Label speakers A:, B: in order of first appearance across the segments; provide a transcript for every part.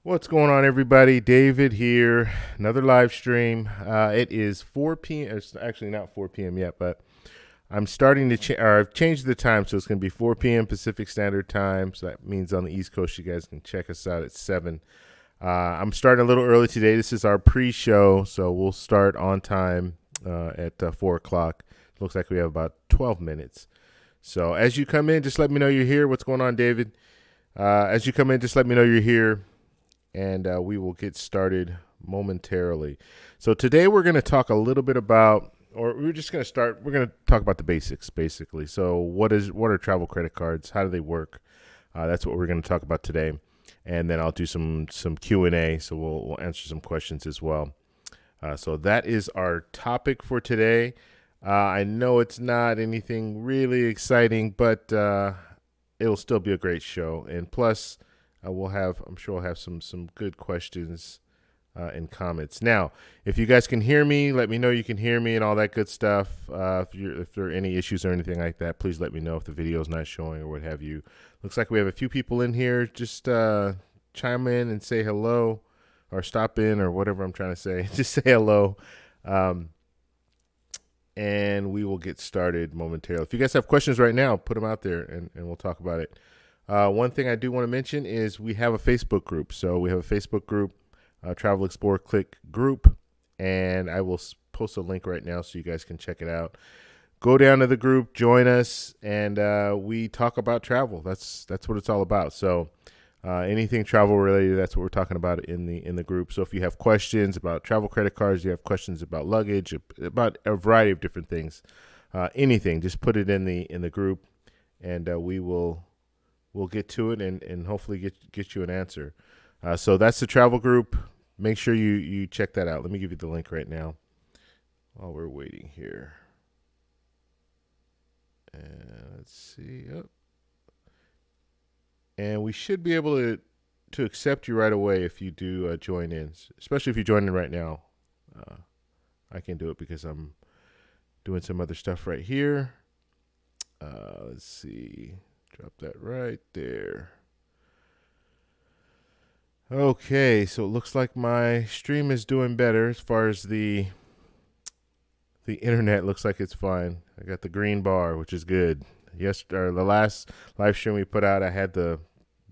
A: What's going on, everybody? David here. Another live stream. It is 4 p.m. It's actually not 4 p.m. yet, but I'm starting to I've changed the time, so it's going to be 4 p.m. Pacific Standard Time. So that means on the East Coast, you guys can check us out at 7. I'm starting a little early today. This is our pre-show, so we'll start on time at 4 o'clock. Looks like we have about 12 minutes. So as you come in, just let me know you're here. What's going on, David? As you come in, just let me know you're here, and we will get started momentarily. So today we're going to talk a little bit about, or we're just going to start, we're going to talk about the basics, basically. So what are travel credit cards? How do they work? That's what we're going to talk about today. And then I'll do some Q&A, so we'll answer some questions as well. So that is our topic for today. I know it's not anything really exciting, but it'll still be a great show. And plus, I'm sure we'll have some good questions and comments. Now, if you guys can hear me, let me know you can hear me and all that good stuff. If there are any issues or anything like that, please let me know if the video is not showing or what have you. Looks like we have a few people in here. Just chime in and say hello, or stop in, or whatever I'm trying to say. Just say hello. And we will get started momentarily. If you guys have questions right now, put them out there and we'll talk about it. One thing I do want to mention is we have a Facebook group. So we have a Facebook group, Travel Explore Click group, and I will post a link right now so you guys can check it out. Go down to the group, join us, and we talk about travel. That's what it's all about. So anything travel related, that's what we're talking about in the group. So if you have questions about travel credit cards, you have questions about luggage, about a variety of different things, anything, just put it in the group, and we'll get to it and hopefully get you an answer. So that's the travel group. Make sure you check that out. Let me give you the link right now while we're waiting here. And let's see. Oh. And we should be able to accept you right away if you do join in, especially if you join in right now. I can do it because I'm doing some other stuff right here. Let's see. Drop that right there. Okay, so it looks like my stream is doing better as far as the internet. Looks like it's fine. I got the green bar, which is good. The last live stream we put out, I had the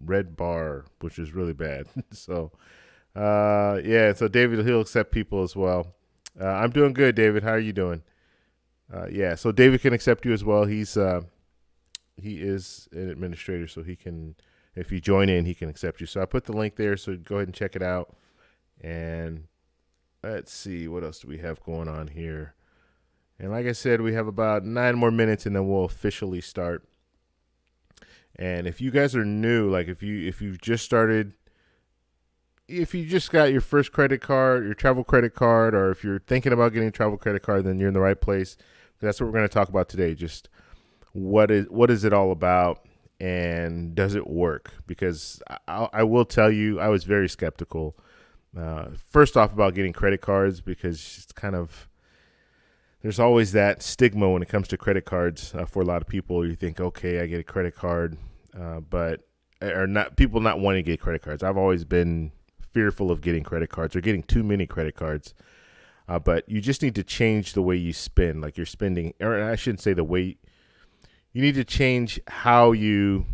A: red bar, which is really bad. So, yeah. So David, he'll accept people as well. I'm doing good, David. How are you doing? Yeah. So David can accept you as well. He is an administrator, so he can. If you join in, he can accept you. So I put the link there, so go ahead and check it out. And let's see, what else do we have going on here? And like I said, we have about 9 more minutes, and then we'll officially start. And if you guys are new, like if you've just started, if you just got your first credit card, your travel credit card, or if you're thinking about getting a travel credit card, then you're in the right place. That's what we're going to talk about today. Just what is it all about? And does it work? Because I will tell you, I was very skeptical. First off, about getting credit cards, because it's kind of, there's always that stigma when it comes to credit cards for a lot of people. You think, okay, I get a credit card, but people not wanting to get credit cards. I've always been fearful of getting credit cards or getting too many credit cards. But you just need to change the way you spend, like you're spending, or I shouldn't say the way. You need to change how you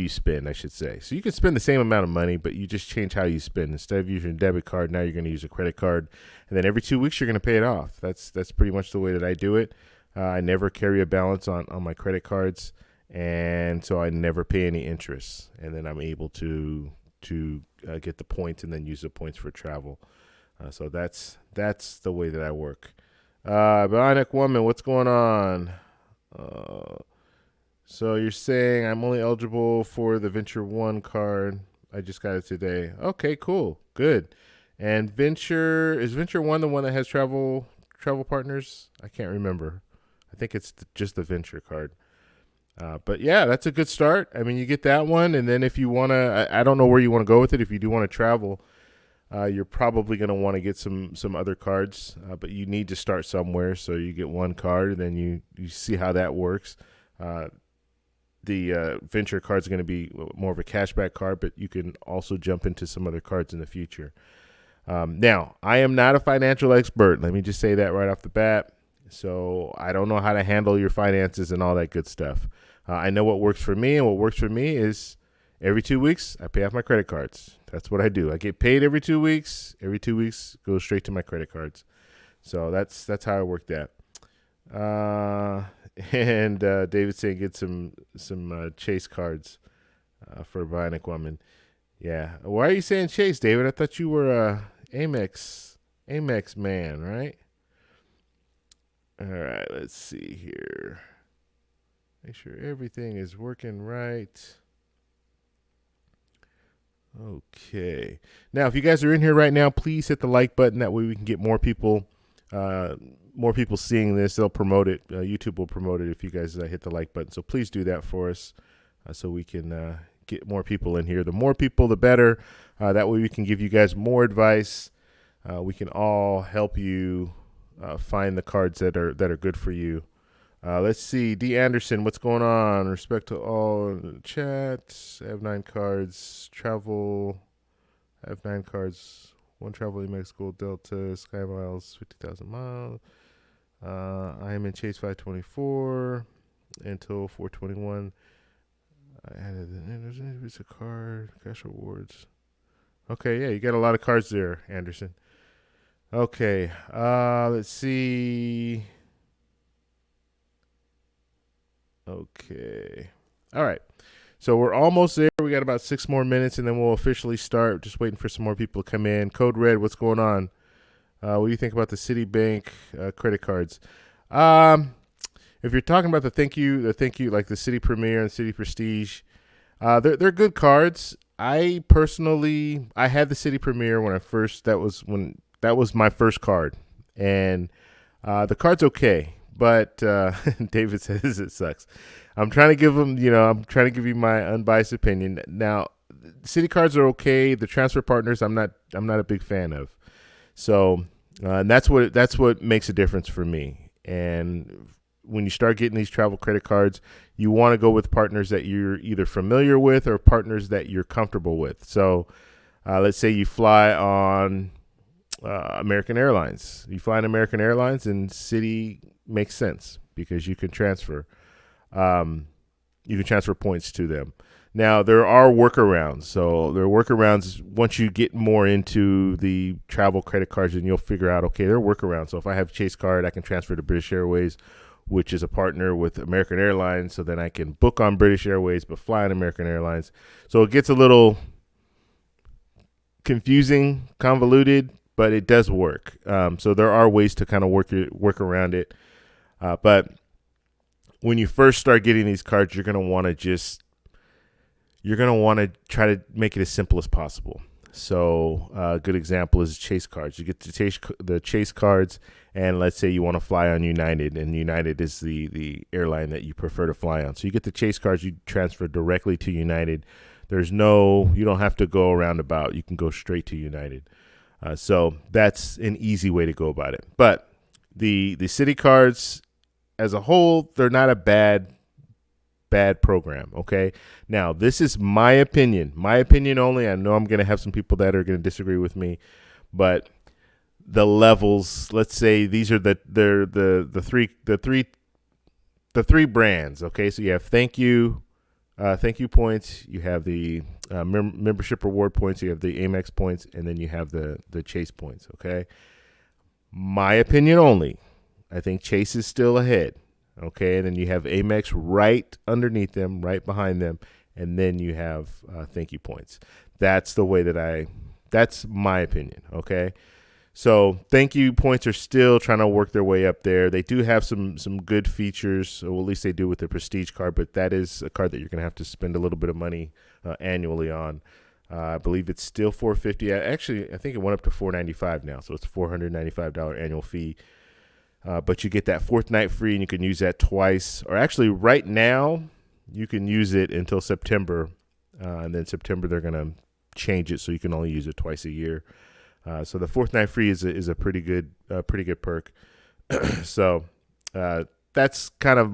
A: spend, I should say. So you can spend the same amount of money, but you just change how you spend. Instead of using a debit card, now you're going to use a credit card, and then every 2 weeks you're going to pay it off. That's pretty much the way that I do it. I never carry a balance on my credit cards, and so I never pay any interest. And then I'm able to get the points and then use the points for travel. So that's the way that I work. Bionic Woman, what's going on? So you're saying I'm only eligible for the Venture One card. I just got it today. Okay, cool, good. And is Venture One the one that has travel partners? I can't remember. I think it's just the Venture card. But yeah, that's a good start. I mean, you get that one, and then if you want to, I don't know where you want to go with it. If you do want to travel, you're probably going to want to get some other cards, but you need to start somewhere. So you get one card, and then you see how that works. venture card is going to be more of a cashback card, but you can also jump into some other cards in the future. Now, I am not a financial expert. Let me just say that right off the bat. So I don't know how to handle your finances and all that good stuff. I know what works for me, and what works for me is every 2 weeks I pay off my credit cards. That's what I do. I get paid every 2 weeks. Every 2 weeks goes straight to my credit cards. So that's how I work that. And David saying get some Chase cards for Bionic Woman. Yeah. Why are you saying Chase, David? I thought you were a Amex man, right? All right. Let's see here. Make sure everything is working right. Okay. Now, if you guys are in here right now, please hit the like button. That way we can get more people seeing this. They'll promote it. YouTube will promote it if you guys hit the like button. So please do that for us so we can get more people in here. The more people, the better. That way we can give you guys more advice. We can all help you find the cards that are good for you. Let's see. D. Anderson, what's going on? Respect to all in the chat. I have 9 cards. Travel. I have 9 cards. 1 travel in Mexico, Delta, Sky Miles, 50,000 miles. I am in Chase 524 until 421. I added an Visa card, cash rewards. Okay, yeah, you got a lot of cards there, Anderson. Okay, let's see. Okay. All right. So we're almost there. We got about 6 more minutes, and then we'll officially start. Just waiting for some more people to come in. Code Red, what's going on? What do you think about the Citibank credit cards? If you're talking about the thank you, like the City Premier and City Prestige, they're good cards. I had the City Premier when that was my first card, and the card's okay. But David says it sucks. I'm trying to give you my unbiased opinion. Now, City cards are okay. The transfer partners, I'm not a big fan of. So, and that's what makes a difference for me. And when you start getting these travel credit cards, you want to go with partners that you're either familiar with or partners that you're comfortable with. So, let's say you fly on American Airlines. You fly on American Airlines, and City makes sense because you can transfer. You can transfer points to them. Now, there are workarounds. So there are workarounds once you get more into the travel credit cards, and you'll figure out, okay, there are workarounds. So if I have a Chase card, I can transfer to British Airways, which is a partner with American Airlines. So then I can book on British Airways but fly on American Airlines. So it gets a little confusing, convoluted, but it does work. So there are ways to kind of work around it. But when you first start getting these cards, you're going to want to try to make it as simple as possible. So a good example is Chase cards. You get the Chase cards, and let's say you want to fly on United, and United is the airline that you prefer to fly on. So you get the Chase cards, you transfer directly to United. You don't have to go around about. You can go straight to United. So that's an easy way to go about it. But the City cards as a whole, they're not a bad program. Okay. Now, this is my opinion only. I know I'm going to have some people that are going to disagree with me, but the levels, let's say these are the three brands. Okay. So you have thank you points, you have the membership reward points, you have the Amex points, and then you have the Chase points. Okay. My opinion only. I think Chase is still ahead. Okay, and then you have Amex right underneath them, right behind them, and then you have thank you points. That's the way that's my opinion. Okay, so thank you points are still trying to work their way up there. They do have some good features, or at least they do with the Prestige card, but that is a card that you're going to have to spend a little bit of money annually on. I believe it's still $450. Actually, I think it went up to $495 now, so it's a $495 annual fee. But you get that 4th night free, and you can use that twice. Or actually, right now, you can use it until September. And then September, they're going to change it so you can only use it twice a year. So the 4th night free is a pretty good perk. So that's kind of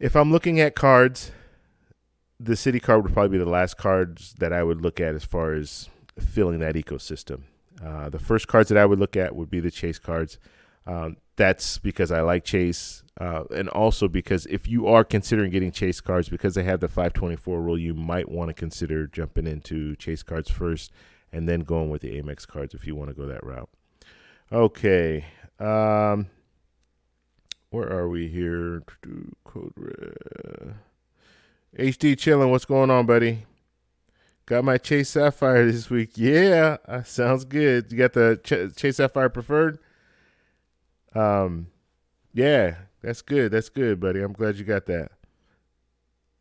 A: If I'm looking at cards, the city card would probably be the last cards that I would look at as far as filling that ecosystem. The first cards that I would look at would be the chase cards. That's because I like chase, and also because if you are considering getting chase cards, because they have the 524 rule, you might want to consider jumping into chase cards first and then going with the Amex cards if you want to go that route. Okay. Where are we here? Code red. HD chilling. What's going on, buddy? Got my Chase Sapphire this week. Yeah, sounds good. You got the Chase Sapphire preferred? Yeah, that's good. That's good, buddy. I'm glad you got that.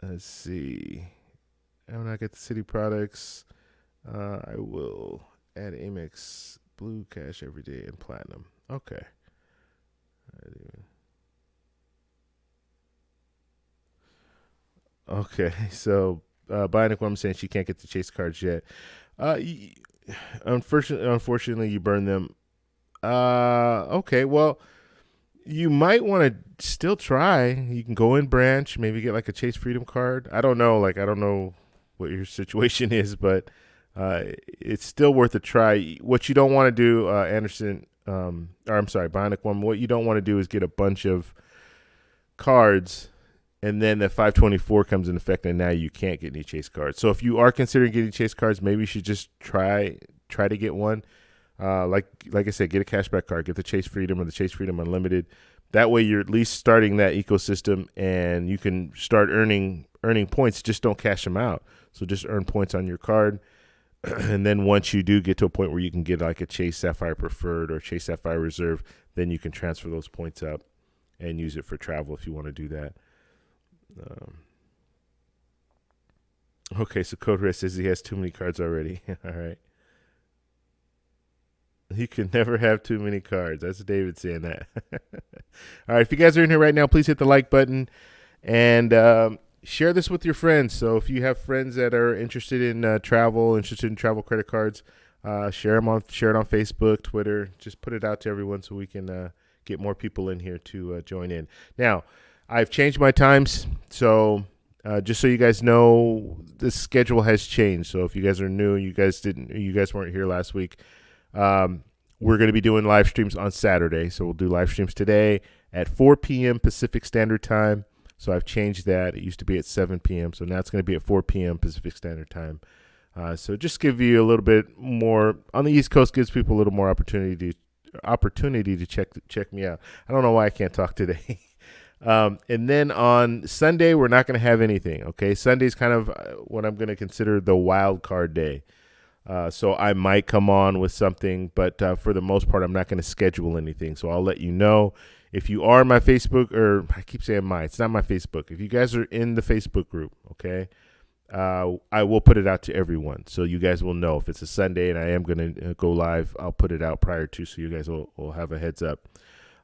A: Let's see. When I get the city products, I will add Amex Blue Cash every day and Platinum. Okay. Okay, so Bionic Woman saying she can't get the chase cards yet. Unfortunately, you burn them. Okay, well, you might want to still try. You can go in branch, maybe get like a Chase Freedom card. I don't know. I don't know what your situation is, but it's still worth a try. What you don't want to do, Anderson, Bionic Woman, what you don't want to do is get a bunch of cards and then the 524 comes in effect, and now you can't get any chase cards. So if you are considering getting chase cards, maybe you should just try to get one. Like I said, get a cashback card, get the Chase Freedom or the Chase Freedom Unlimited. That way, you're at least starting that ecosystem, and you can start earning points. Just don't cash them out. So just earn points on your card, and then once you do get to a point where you can get like a Chase Sapphire Preferred or Chase Sapphire Reserve, then you can transfer those points up and use it for travel if you want to do that. Okay, so Code Red says he has too many cards already. All right. You can never have too many cards. That's David saying that. All right, if you guys are in here right now, please hit the like button and share this with your friends. So if you have friends that are interested in interested in travel credit cards, share it on Facebook, Twitter. Just put it out to everyone so we can get more people in here to join in. Now, I've changed my times, so just so you guys know, the schedule has changed. So if you guys are new, you guys weren't here last week. We're going to be doing live streams on Saturday. So we'll do live streams today at 4 p.m. Pacific Standard Time. So I've changed that. It used to be at 7 p.m. So now it's going to be at 4 p.m. Pacific Standard Time. So just give you a little bit more on the East Coast, gives people a little more opportunity to check me out. I don't know why I can't talk today. And then on Sunday, we're not going to have anything. Okay. Sunday's kind of what I'm going to consider the wild card day. So I might come on with something, but for the most part, I'm not going to schedule anything. So I'll let you know. If you are my Facebook, or I keep saying it's not my Facebook. If you guys are in the Facebook group, okay, I will put it out to everyone. So you guys will know if it's a Sunday and I am going to go live, I'll put it out prior to, so you guys will have a heads up.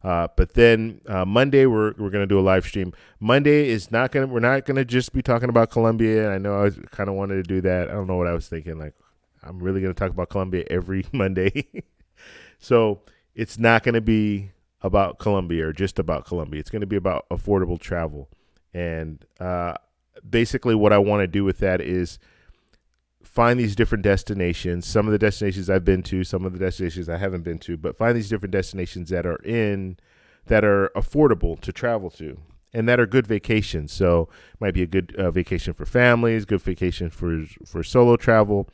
A: But then Monday we're going to do a live stream. Monday we're not going to just be talking about Colombia. I know I kind of wanted to do that. I don't know what I was thinking. Like, I'm really going to talk about Colombia every Monday. So it's not going to be about Colombia or just about Colombia. It's going to be about affordable travel. And basically what I want to do with that is find these different destinations, some of the destinations I've been to, some of the destinations I haven't been to, but find these different destinations that are affordable to travel to and that are good vacations. So it might be a good vacation for families, good vacation for solo travel,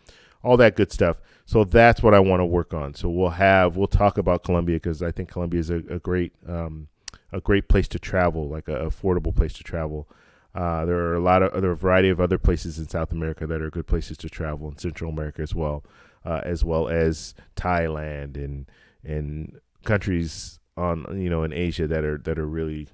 A: all that good stuff. So that's what I want to work on. So we'll talk about Colombia, because I think Colombia is a great place to travel, like an affordable place to travel. There are a variety of other places in South America that are good places to travel, in Central America as well as Thailand and countries in Asia that are really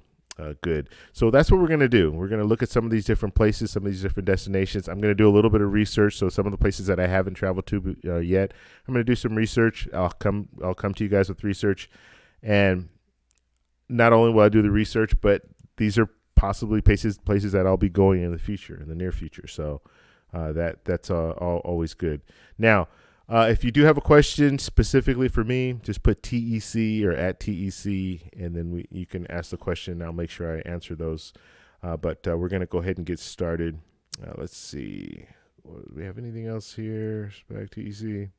A: good. So that's what we're going to do. We're going to look at some of these different places, some of these different destinations. I'm going to do a little bit of research. So some of the places that I haven't traveled to yet, I'm going to do some research. I'll come to you guys with research, and not only will I do the research, but these are possibly places that I'll be going in the near future. So that's always good. Now, if you do have a question specifically for me, just put TEC or at TEC, and then you can ask the question. I'll make sure I answer those. But we're going to go ahead and get started. Let's see. Do we have anything else here? Back to easy.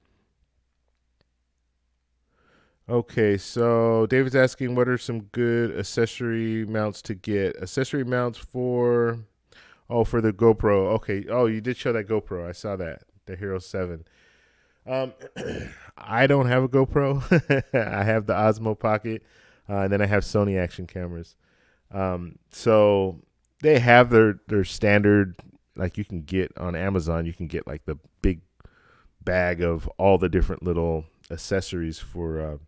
A: Okay, so David's asking what are some good accessory mounts to get? Accessory mounts for for the GoPro. Okay. Oh, you did show that GoPro. I saw that. The Hero 7. Um I don't have a GoPro. I have the Osmo Pocket, and then I have Sony action cameras. So they have their standard, like you can get on Amazon, you can get like the big bag of all the different little accessories for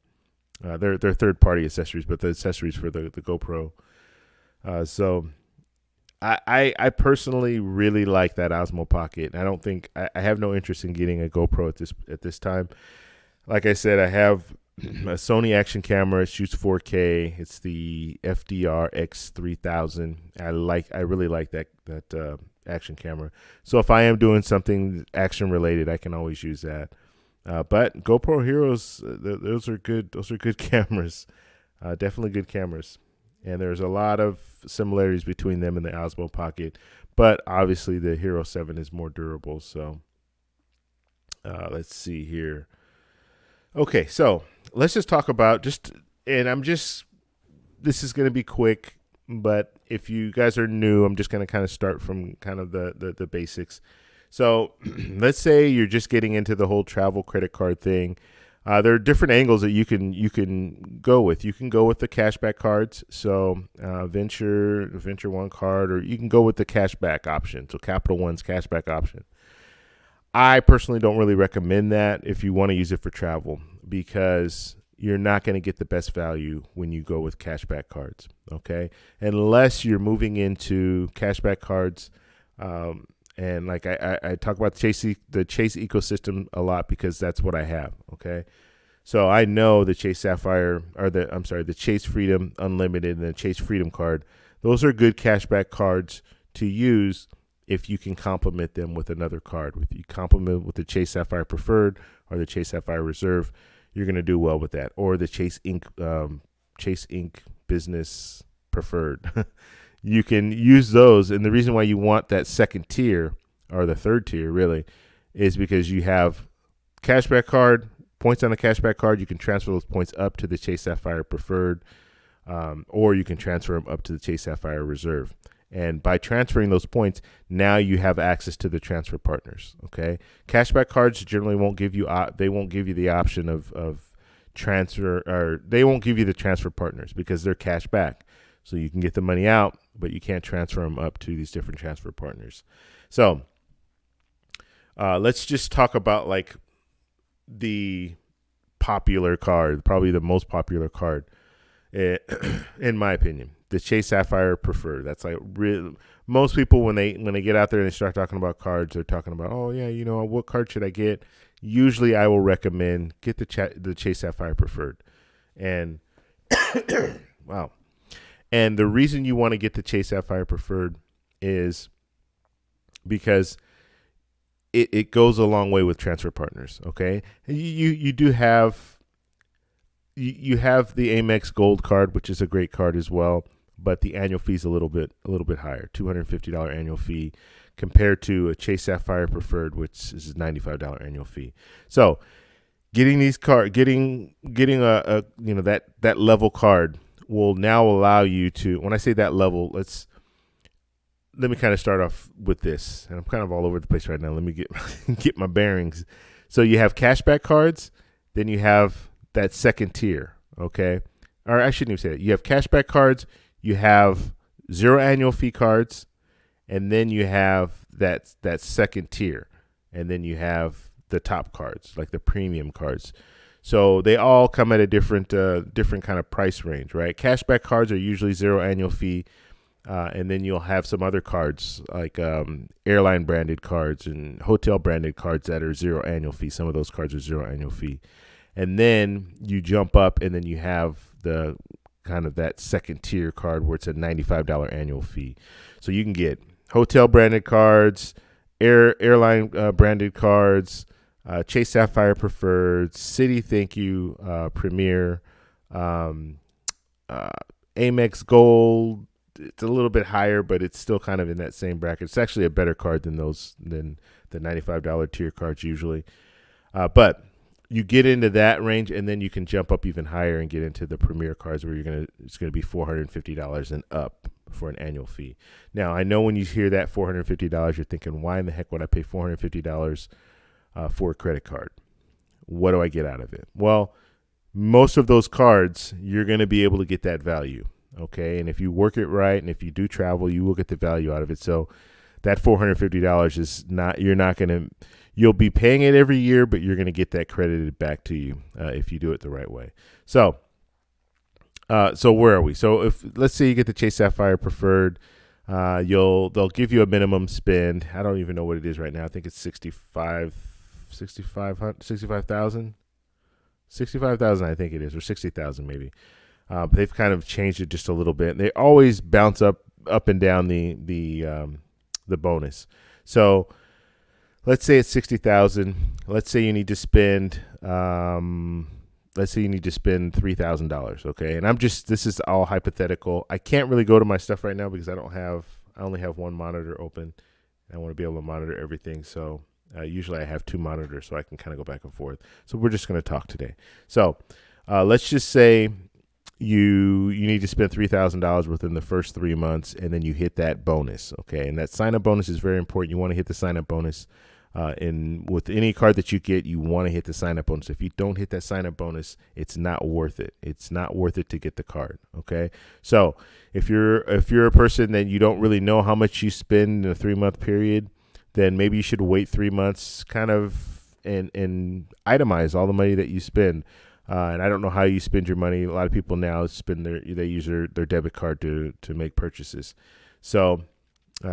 A: their third party accessories, but the accessories for the GoPro. So I personally really like that Osmo Pocket. I don't think I have no interest in getting a GoPro at this time. Like I said, I have a Sony action camera. It shoots 4K. It's the FDR X3000. I really like that action camera. So if I am doing something action related, I can always use that. But GoPro Heroes, those are good. Those are good cameras. Definitely good cameras. And there's a lot of similarities between them and the Osmo Pocket. But obviously the Hero 7 is more durable. So let's see here. Okay, so let's just talk about this is going to be quick, but if you guys are new, I'm just going to kind of start from kind of the basics. So let's say you're just getting into the whole travel credit card thing. There are different angles that you can go with. You can go with the cashback cards, so Venture One card, or you can go with the cashback option, so Capital One's cashback option. I personally don't really recommend that if you want to use it for travel, because you're not going to get the best value when you go with cashback cards, okay? Unless you're moving into cashback cards. And like I talk about the Chase ecosystem a lot because that's what I have, okay? So I know the Chase Sapphire, or the Chase Freedom Unlimited and the Chase Freedom card. Those are good cashback cards to use if you can complement them with another card. If you complement with the Chase Sapphire Preferred or the Chase Sapphire Reserve, you're going to do well with that. Or the Chase Ink Business Preferred. You can use those, and the reason why you want that second tier, or the third tier really, is because you have cashback card, points on the cashback card. You can transfer those points up to the Chase Sapphire Preferred, or you can transfer them up to the Chase Sapphire Reserve. And by transferring those points, now you have access to the transfer partners. Okay, cashback cards generally won't give you the option of transfer, or they won't give you the transfer partners because they're cash back. So you can get the money out, but you can't transfer them up to these different transfer partners. So let's just talk about like the popular card, probably the most popular card, in my opinion, the Chase Sapphire Preferred. That's like most people when they get out there and they start talking about cards, they're talking about, oh yeah, what card should I get? Usually, I will recommend get the Chase Sapphire Preferred, and wow. And the reason you want to get the Chase Sapphire Preferred is because it goes a long way with transfer partners. Okay, you do have you have the Amex Gold card, which is a great card as well, but the annual fee is a little bit higher, $250 annual fee, compared to a Chase Sapphire Preferred, which is a $95 annual fee. So getting these getting a that level card will now allow you to, when I say that level, let me kind of start off with this. And I'm kind of all over the place right now. Let me get my bearings. So you have cashback cards, then you have that second tier, okay? Or I shouldn't even say that. You have cashback cards, you have zero annual fee cards, and then you have that second tier. And then you have the top cards, like the premium cards. So they all come at a different kind of price range, right? Cashback cards are usually zero annual fee, and then you'll have some other cards like airline branded cards and hotel branded cards that are zero annual fee. Some of those cards are zero annual fee, and then you jump up, and then you have the kind of that second tier card where it's a $95 annual fee. So you can get hotel branded cards, airline branded cards, Chase Sapphire Preferred, City Thank You Premier, Amex Gold, it's a little bit higher, but it's still kind of in that same bracket. It's actually a better card than the $95 tier cards usually. But you get into that range, and then you can jump up even higher and get into the premier cards where it's gonna be $450 and up for an annual fee. Now, I know when you hear that $450, you're thinking, why in the heck would I pay $450 for a credit card? What do I get out of it? Well, most of those cards, you're going to be able to get that value, okay? And if you work it right and if you do travel, you will get the value out of it. So that $450 is not, you'll be paying it every year, but you're going to get that credited back to you if you do it the right way. So where are we? So if let's say you get the Chase Sapphire Preferred, they'll give you a minimum spend. I don't even know what it is right now. I think it's 65,000. 65,000, I think it is, or 60,000 maybe. They've kind of changed it just a little bit. They always bounce up and down the bonus. So let's say it's 60,000. Let's say you need to spend $3,000, okay? And this is all hypothetical. I can't really go to my stuff right now because I only have one monitor open. I want to be able to monitor everything. So usually I have two monitors so I can kind of go back and forth. So we're just going to talk today. So let's just say you need to spend $3,000 within the first 3 months, and then you hit that bonus, okay? And that sign-up bonus is very important. You want to hit the sign-up bonus. And with any card that you get, you want to hit the sign-up bonus. If you don't hit that sign-up bonus, it's not worth it. It's not worth it to get the card, okay? So if you're a person that you don't really know how much you spend in a 3-month period, then maybe you should wait 3 months kind of and itemize all the money that you spend. And I don't know how you spend your money. A lot of people now they use their debit card to make purchases. So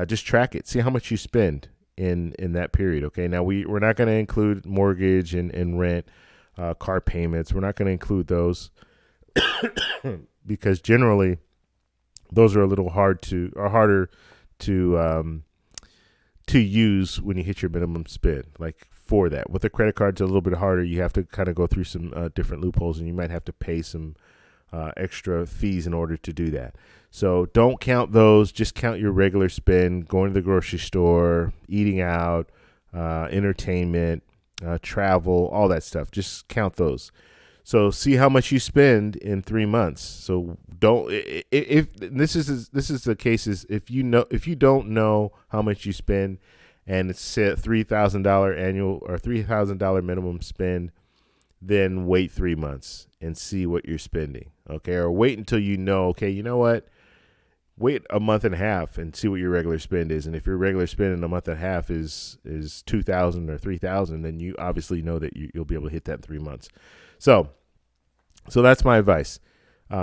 A: just track it. See how much you spend in that period, okay? Now, we're not going to include mortgage and rent, car payments. We're not going to include those because generally those are harder to use when you hit your minimum spend. Like for that, with a credit card, it's a little bit harder. You have to kind of go through some different loopholes, and you might have to pay some extra fees in order to do that. So don't count those. Just count your regular spend, going to the grocery store, eating out, entertainment, travel, all that stuff. Just count those. So see how much you spend in 3 months. So if this is the case is if you don't know how much you spend, and it's set $3,000 annual or $3,000 minimum spend, then wait 3 months and see what you're spending. Okay, or wait until you know. Okay, you know what? Wait a month and a half and see what your regular spend is. And if your regular spend in a month and a half is $2,000 or $3,000, then you obviously know that you'll be able to hit that in 3 months. So that's my advice.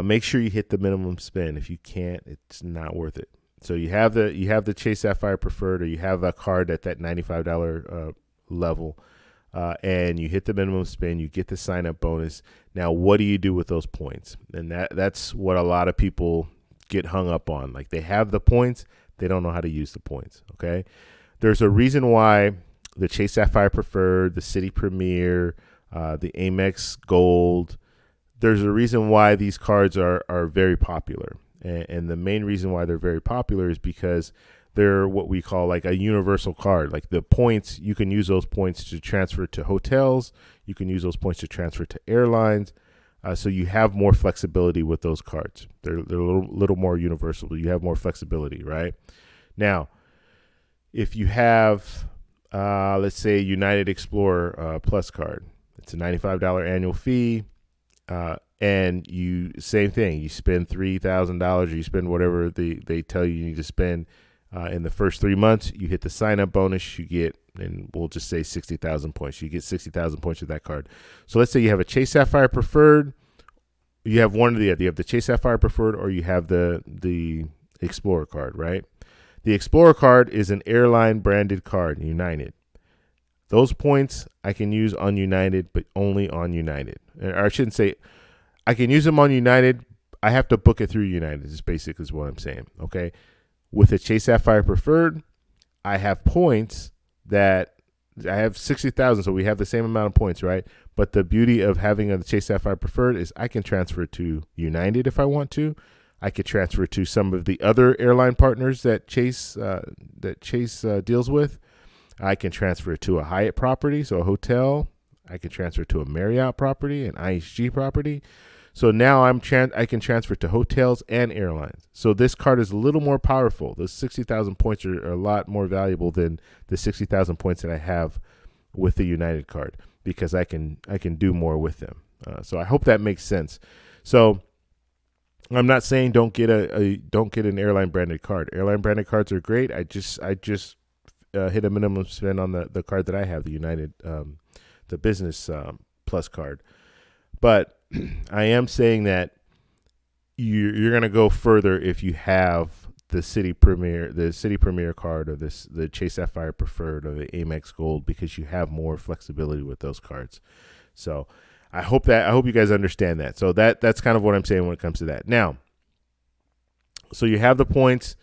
A: Make sure you hit the minimum spend. If you can't, it's not worth it. So you have the Chase Sapphire Preferred, or you have a card at that $95 level, and you hit the minimum spend. You get the sign up bonus. Now, what do you do with those points? And that's what a lot of people get hung up on. Like, they have the points, they don't know how to use the points. Okay, there's a reason why the Chase Sapphire Preferred, the City Premier, the Amex Gold. There's a reason why these cards are very popular. And the main reason why they're very popular is because they're what we call like a universal card. Like the points, you can use those points to transfer to hotels. You can use those points to transfer to airlines. So you have more flexibility with those cards. They're a little more universal. You have more flexibility, right? Now, if you have, let's say, United Explorer Plus card, it's a $95 annual fee. And same thing, you spend $3,000 or you spend whatever they tell you need to spend in the first 3 months. You hit the sign up bonus, you get, and we'll just say 60,000 points. You get 60,000 points with that card. So let's say you have a Chase Sapphire Preferred. You have one or the other. You have the Chase Sapphire Preferred, or you have the Explorer card, right? The Explorer card is an airline branded card, United. Those points I can use on United, but only on United. Or I shouldn't say I can use them on United. I have to book it through United is basically what I'm saying. Okay. With a Chase Sapphire Preferred, I have points that I have 60,000. So we have the same amount of points, right? But the beauty of having a Chase Sapphire Preferred is I can transfer it to United if I want to. I could transfer to some of the other airline partners that Chase deals with. I can transfer it to a Hyatt property, so a hotel. I can transfer it to a Marriott property, an IHG property. So now I can transfer to hotels and airlines. So this card is a little more powerful. The 60,000 points are a lot more valuable than the 60,000 points that I have with the United card, because I can do more with them. So I hope that makes sense. So I'm not saying don't get an airline branded card. Airline branded cards are great. I just hit a minimum spend on the card that I have, the United, the Business Plus card. But I am saying that you're going to go further if you have the City Premier card, or the Chase Sapphire Preferred, or the Amex Gold, because you have more flexibility with those cards. So I hope you guys understand that. So that's kind of what I'm saying when it comes to that. Now, so you have the points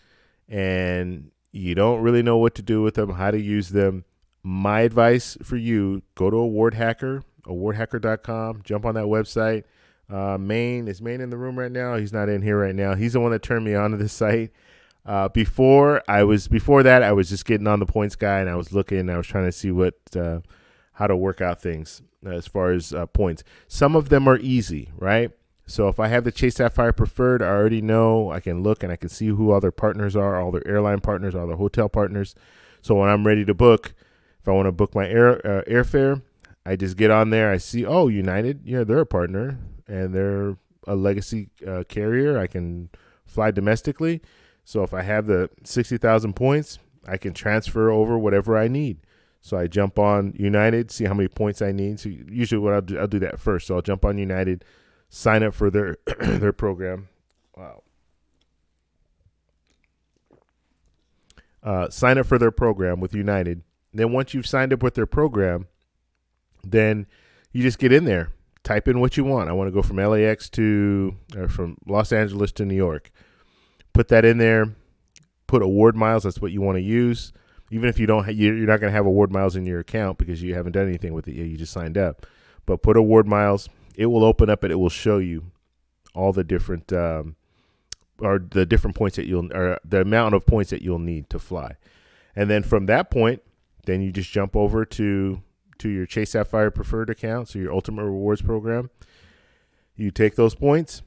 A: and you don't really know what to do with them, how to use them. My advice for you, go to Award Hacker, awardhacker.com, jump on that website. Is Maine in the room right now? He's not in here right now. He's the one that turned me on to this site. Before that, I was just getting on the points guy, and I was trying to see how to work out things as far as points. Some of them are easy, right? So if I have the Chase Sapphire Preferred, I already know, I can look and I can see who all their partners are, all their airline partners, all their hotel partners. So when I'm ready to book, if I want to book my airfare, I just get on there. I see, oh, United, they're a partner and they're a legacy carrier. I can fly domestically. So if I have the 60,000 points, I can transfer over whatever I need. So I jump on United, see how many points I need. So usually what I'll do that first. So I'll jump on United, sign up for their their program. Wow. Sign up for their program with United. Then once you've signed up with their program, then you just get in there, type in what you want. I want to go from from Los Angeles to New York. Put that in there. Put award miles. That's what you want to use. Even if you're not going to have award miles in your account because you haven't done anything with it yet. You just signed up. But put award miles. It will open up and it will show you all the different the different points or the amount of points that you'll need to fly. And then from that point, then you just jump over to your Chase Sapphire Preferred account, so your Ultimate Rewards program. You take those points,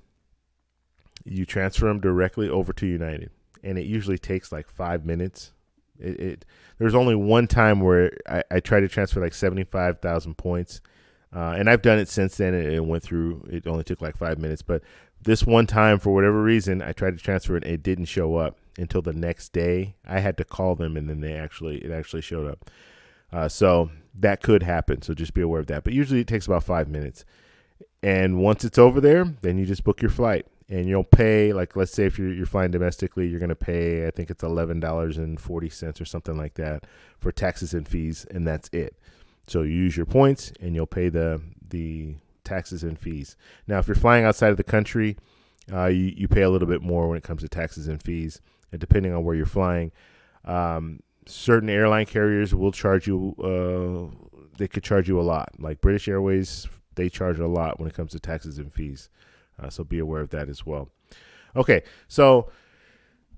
A: you transfer them directly over to United, and it usually takes like 5 minutes. There's only one time where I tried to transfer like 75,000 points, and I've done it since then. It went through. It only took like 5 minutes, but this one time, for whatever reason, I tried to transfer it. And it didn't show up until the next day. I had to call them, and then it actually showed up. So that could happen. So just be aware of that. But usually it takes about 5 minutes. And once it's over there, then you just book your flight. And you'll pay, like, let's say if you're flying domestically, you're going to pay, I think it's $11.40 or something like that for taxes and fees, and that's it. So you use your points, and you'll pay the taxes and fees. Now, if you're flying outside of the country, you pay a little bit more when it comes to taxes and fees, and depending on where you're flying. Certain airline carriers will charge you, they could charge you a lot. Like British Airways, they charge a lot when it comes to taxes and fees. So be aware of that as well. Okay, so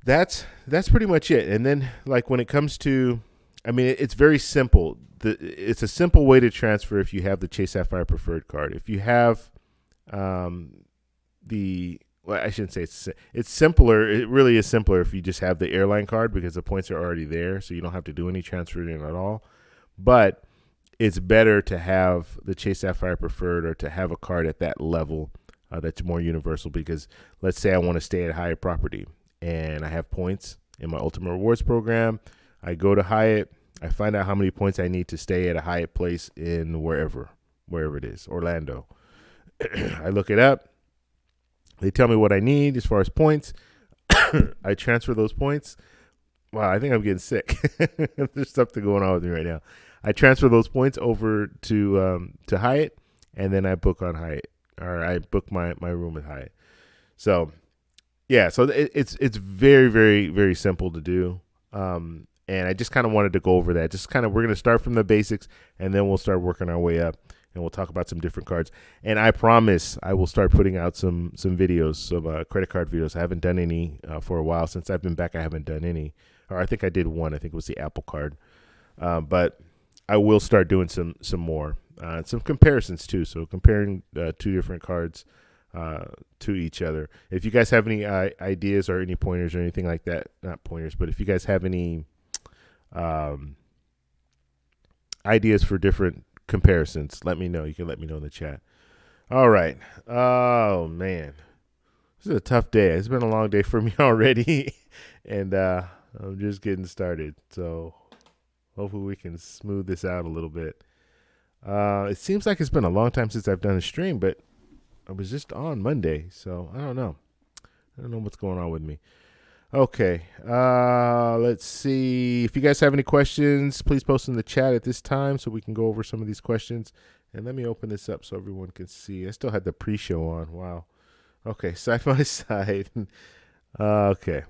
A: that's pretty much it. And then, like, when it comes to, it's very simple. It's a simple way to transfer if you have the Chase Sapphire Preferred card. If you have I shouldn't say it's simpler. It really is simpler if you just have the airline card, because the points are already there, so you don't have to do any transferring at all. But it's better to have the Chase Sapphire Preferred, or to have a card at that level that's more universal, because let's say I want to stay at Hyatt property and I have points in my Ultimate Rewards program. I go to Hyatt. I find out how many points I need to stay at a Hyatt place in wherever it is, Orlando. I look it up. They tell me what I need as far as points. I transfer those points. Wow, I think I'm getting sick. There's something going on with me right now. I transfer those points over to Hyatt, and then I book on Hyatt, or I book my room at Hyatt. So, yeah, so it's very, very, very simple to do. And I just kind of wanted to go over that. Just kind of, we're going to start from the basics, and then we'll start working our way up, and we'll talk about some different cards. And I promise I will start putting out some videos, some credit card videos. I haven't done any for a while. Since I've been back, I haven't done any. Or I think I did one. I think it was the Apple Card. But I will start doing some more. Some comparisons too. So comparing two different cards to each other. If you guys have any ideas or any pointers or anything like that, not pointers, but if you guys have any ideas for different comparisons, let me know. You can let me know in the chat. All right. Oh man, this is a tough day. It's been a long day for me already, and I'm just getting started. So hopefully we can smooth this out a little bit. It seems like it's been a long time since I've done a stream, but I was just on Monday, so I don't know. I don't know what's going on with me. Okay, let's see. If you guys have any questions, please post in the chat at this time so we can go over some of these questions. And let me open this up so everyone can see. I still had the pre-show on. Wow. Okay, side by side. Okay.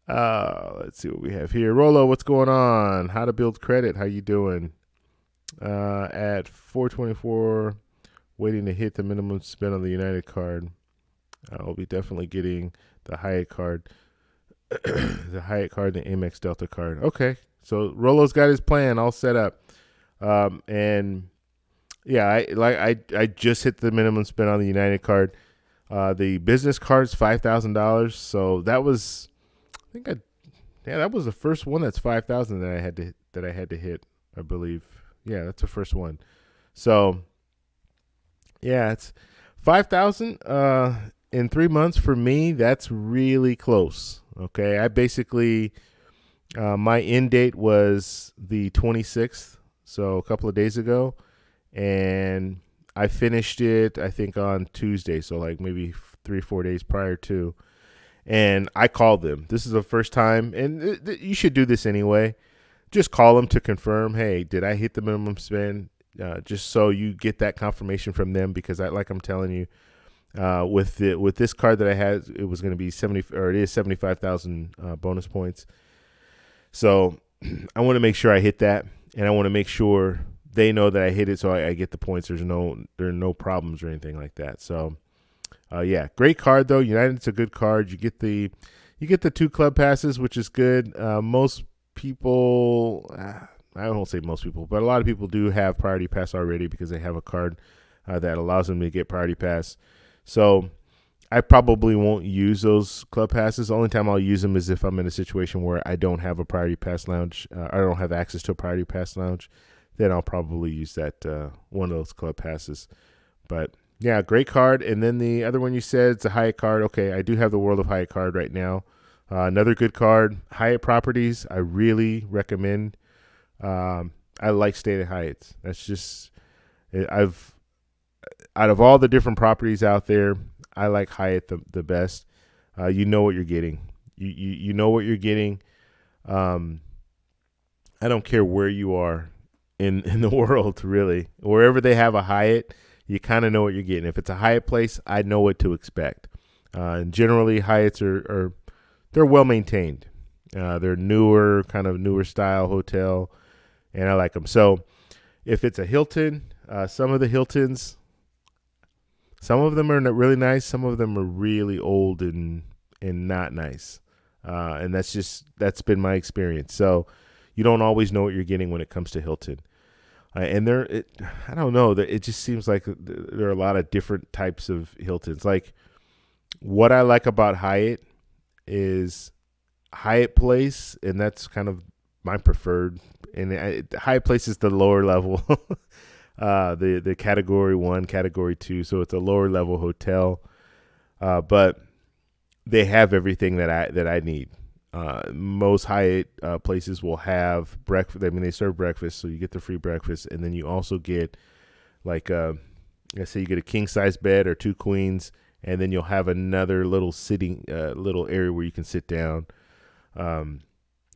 A: Let's see what we have here. Rolo, what's going on? How to build credit. How you doing? At 424, waiting to hit the minimum spend on the United card. I'll be definitely getting the Hyatt card, the Hyatt card, the Amex Delta card. Okay, so Rolo's got his plan all set up, and yeah, I just hit the minimum spend on the United card. The business card's $5,000, so that was, that was the first one that's 5,000 that I had to hit, I believe. Yeah, that's the first one. So yeah, it's 5,000 in 3 months for me. That's really close. Okay, I basically my end date was the 26th, so a couple of days ago, and I finished it I think on Tuesday, so like maybe 3-4 days prior to. And I called them. This is the first time, and you should do this anyway. Just call them to confirm, hey, did I hit the minimum spend? Just so you get that confirmation from them, because like I'm telling you, with this card that I had, it was going to be it is 75,000 bonus points. So I want to make sure I hit that, and I want to make sure they know that I hit it, so I get the points. There are no problems or anything like that. So yeah, great card though. United's a good card. You get the 2 club passes, which is good. Most people, I won't say most people, but a lot of people do have priority pass already because they have a card that allows them to get priority pass. So I probably won't use those club passes. The only time I'll use them is if I'm in a situation where I don't have a priority pass lounge. I don't have access to a priority pass lounge. Then I'll probably use that one of those club passes. But yeah, great card. And then the other one you said, it's a Hyatt card. Okay, I do have the World of Hyatt card right now. Another good card, Hyatt Properties. I really recommend. I like staying at Hyatts. That's just, out of all the different properties out there, I like Hyatt the best. You know what you're getting. You know what you're getting. I don't care where you are in the world, really. Wherever they have a Hyatt, you kind of know what you're getting. If it's a Hyatt place, I know what to expect. And generally, Hyatts they're well maintained. They're newer style hotel, and I like them. So if it's a Hilton, some of the Hiltons, some of them are really nice. Some of them are really old and not nice. And that's been my experience. So you don't always know what you're getting when it comes to Hilton. And I don't know, that it just seems like there are a lot of different types of Hiltons. Like, what I like about Hyatt is Hyatt Place, and that's kind of my preferred. And Hyatt Place is the lower level, the category 1, category 2. So it's a lower level hotel, but they have everything that I need. Most Hyatt places will have breakfast. I mean, they serve breakfast, so you get the free breakfast, and then you also get, like, let's say you get a king size bed or 2 queens, and then you'll have another little little area where you can sit down.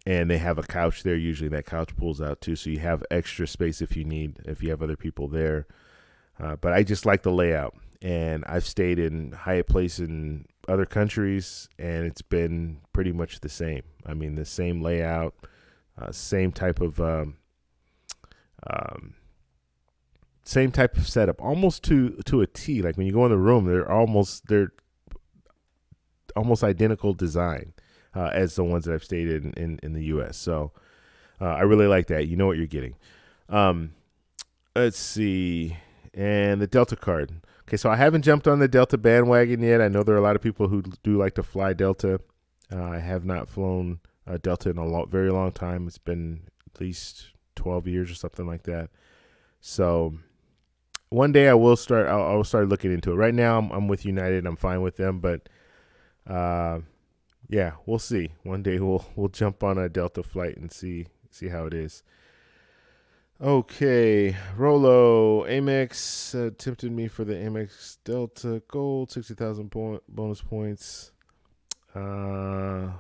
A: And they have a couch there. Usually that couch pulls out too, so you have extra space if you have other people there. But I just like the layout, and I've stayed in Hyatt Place in other countries, and it's been pretty much the same. I mean, the same layout, same type of same type of setup, almost to a T. Like when you go in the room, they're almost identical design as the ones that I've stayed in the U.S. So I really like that. You know what you're getting. Let's see. And the Delta card. Okay, so I haven't jumped on the Delta bandwagon yet. I know there are a lot of people who do like to fly Delta. I have not flown Delta in a very long time. It's been at least 12 years or something like that. So one day I will start. I'll start looking into it. Right now I'm with United. I'm fine with them, but yeah, we'll see. One day we'll jump on a Delta flight and see how it is. Okay, Rolo Amex tempted me for the Amex Delta Gold 60,000 bonus points with a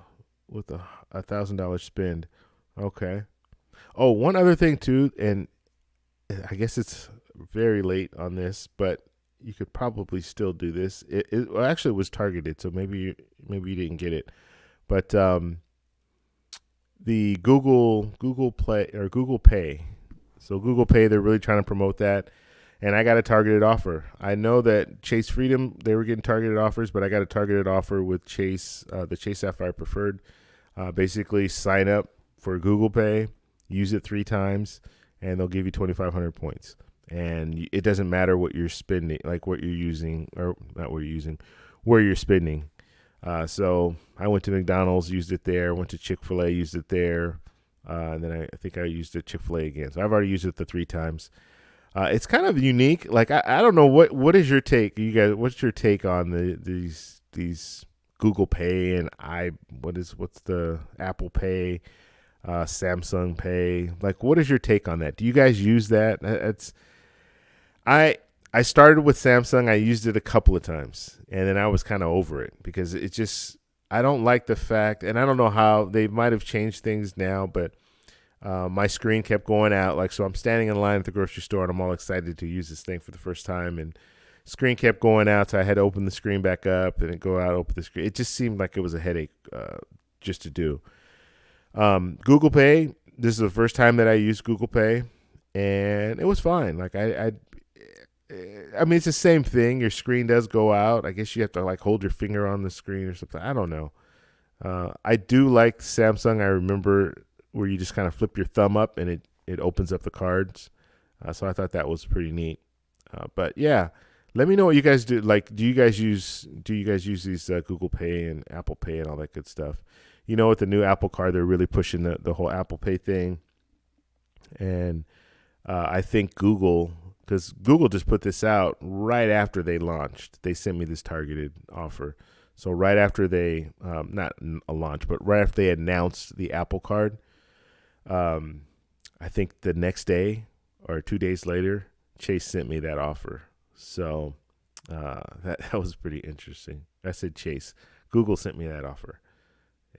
A: $1,000 spend. Okay. Oh, one other thing too, and I guess it's very late on this, but you could probably still do this. Well, actually, it was targeted, so maybe you didn't get it. But the Google Play or Google Pay. So Google Pay, they're really trying to promote that, and I got a targeted offer. I know that Chase Freedom, they were getting targeted offers, but I got a targeted offer with Chase, the Chase Sapphire Preferred. Basically, sign up for Google Pay, use it 3 times, and they'll give you 2,500 points. And it doesn't matter what you're spending, like what you're using, or not what you're using, where you're spending. So I went to McDonald's, used it there. Went to Chick-fil-A, used it there. And then I think I used it Chick-fil-A again. So I've already used it the 3 times. It's kind of unique. Like I don't know what is your take, you guys? What's your take on these Google Pay and what's the Apple Pay, Samsung Pay? Like, what is your take on that? Do you guys use that? I started with Samsung. I used it a couple of times, and then I was kind of over it because I don't like the fact, and I don't know how they might have changed things now, but my screen kept going out. Like, so I'm standing in line at the grocery store, and I'm all excited to use this thing for the first time, and screen kept going out, so I had to open the screen back up, and then go out, open the screen. It just seemed like it was a headache just to do. Google Pay, this is the first time that I used Google Pay, and it was fine. Like, I mean, it's the same thing. Your screen does go out. I guess you have to like hold your finger on the screen or something. I don't know. I do like Samsung. I remember where you just kind of flip your thumb up and it opens up the cards. So I thought that was pretty neat. But yeah, let me know what you guys do. Like, do you guys use these Google Pay and Apple Pay and all that good stuff? You know, with the new Apple Card, they're really pushing the whole Apple Pay thing. And I think because Google just put this out right after they launched. They sent me this targeted offer. So right after they, not a launch, but right after they announced the Apple Card, I think the next day or 2 days later, Chase sent me that offer. So that was pretty interesting. I said Chase. Google sent me that offer.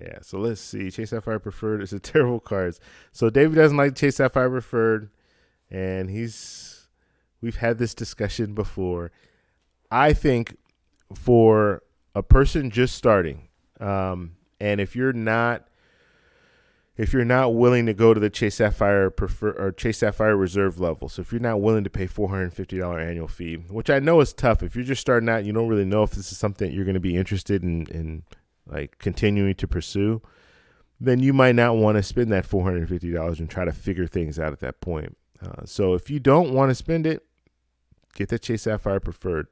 A: Yeah, so let's see. Chase Sapphire Preferred is a terrible card. So David doesn't like Chase Sapphire Preferred, and we've had this discussion before. I think for a person just starting, and if you're not willing to go to the Chase Sapphire or Chase Sapphire Reserve level, so if you're not willing to pay $450 annual fee, which I know is tough. If you're just starting out, you don't really know if this is something you're going to be interested in like continuing to pursue, then you might not want to spend that $450 and try to figure things out at that point. So if you don't want to spend it, get the Chase Sapphire Preferred.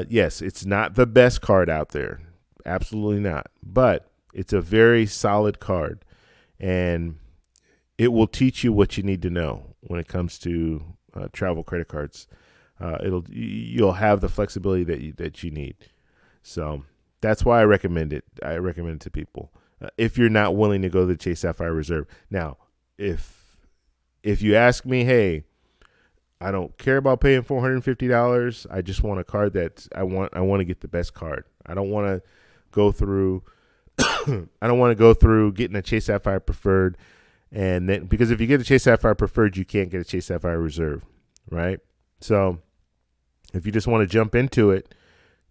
A: Yes, it's not the best card out there. Absolutely not. But it's a very solid card, and it will teach you what you need to know when it comes to travel credit cards. You'll have the flexibility that you need. So that's why I recommend it. I recommend it to people. If you're not willing to go to the Chase Sapphire Reserve. Now, if you ask me, hey, I don't care about paying $450. I just want a card that I want to get the best card. I don't want to go through getting a Chase Sapphire Preferred, and then because if you get a Chase Sapphire Preferred, you can't get a Chase Sapphire Reserve, right? So if you just want to jump into it,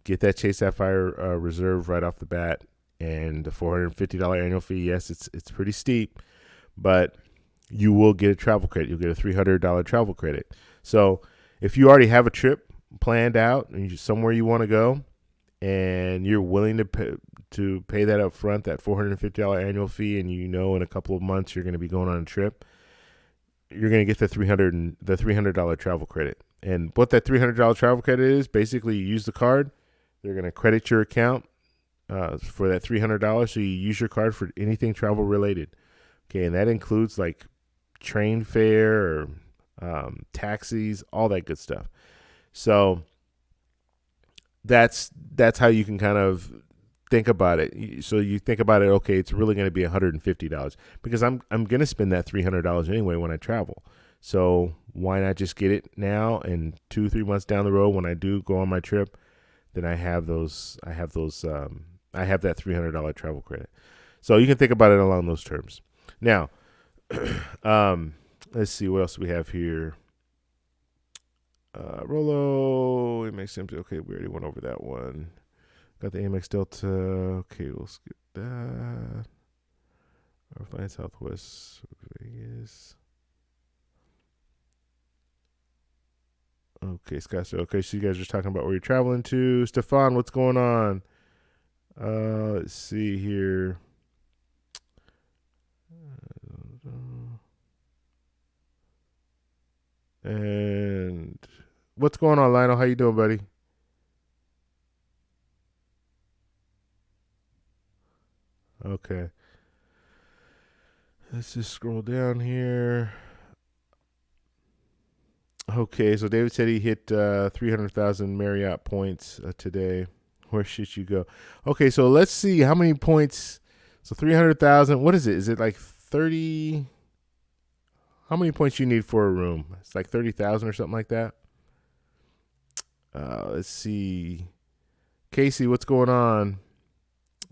A: get that Chase Sapphire Reserve right off the bat, and the $450 annual fee. Yes, it's pretty steep, but you will get a travel credit. You'll get a $300 travel credit. So if you already have a trip planned out and somewhere you want to go, and you're willing to pay that up front, that $450 annual fee, and in a couple of months you're going to be going on a trip, you're going to get the $300 travel credit. And what that $300 travel credit is, basically you use the card, they're going to credit your account for that $300. So you use your card for anything travel related. Okay, and that includes like train fare or taxis, all that good stuff. So that's how you can kind of think about it. So you think about it, okay, it's really going to be $150 because I'm going to spend that $300 anyway when I travel. So why not just get it now, and 2-3 months down the road when I do go on my trip, then I have that $300 travel credit. So you can think about it along those terms. Now, let's see what else we have here. Rolo, it makes sense. Okay, we already went over that one. Got the Amex Delta. Okay, we'll skip that. Our flying Southwest Vegas. Okay, Scott. So, okay, so you guys are talking about where you're traveling to. Stefan, what's going on? Let's see here. And what's going on, Lionel? How you doing, buddy? Okay. Let's just scroll down here. Okay, so David said he hit 300,000 Marriott points today. Where should you go? Okay, so let's see how many points. So 300,000. What is it? Is it like 30? How many points you need for a room? It's like 30,000 or something like that. Let's see. Casey, what's going on?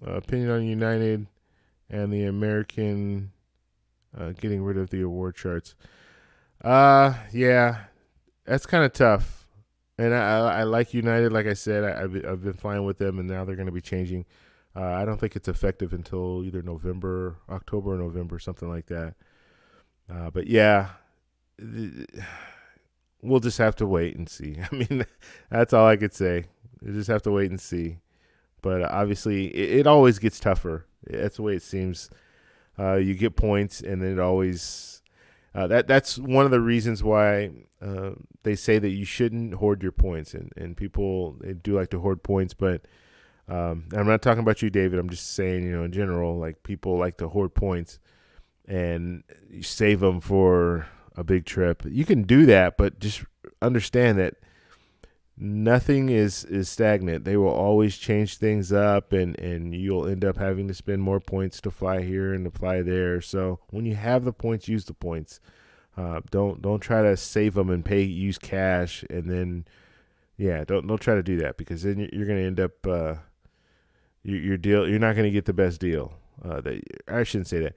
A: Opinion on United and the American getting rid of the award charts. Yeah, that's kind of tough. And I like United. Like I said, I've been flying with them, and now they're going to be changing. I don't think it's effective until either October or November, something like that. But yeah, we'll just have to wait and see. I mean, that's all I could say. You just have to wait and see. But obviously, it always gets tougher. That's the way it seems. You get points, and then it always that's one of the reasons why they say that you shouldn't hoard your points. And people, they do like to hoard points, but I'm not talking about you, David. I'm just saying, in general, like people like to hoard points and you save them for a big trip. You can do that, but just understand that nothing is stagnant. They will always change things up, and you'll end up having to spend more points to fly here and to fly there. So when you have the points, use the points. Don't try to save them and use cash, and then don't try to do that, because then you're going to end up your deal. You're not going to get the best deal. I shouldn't say that.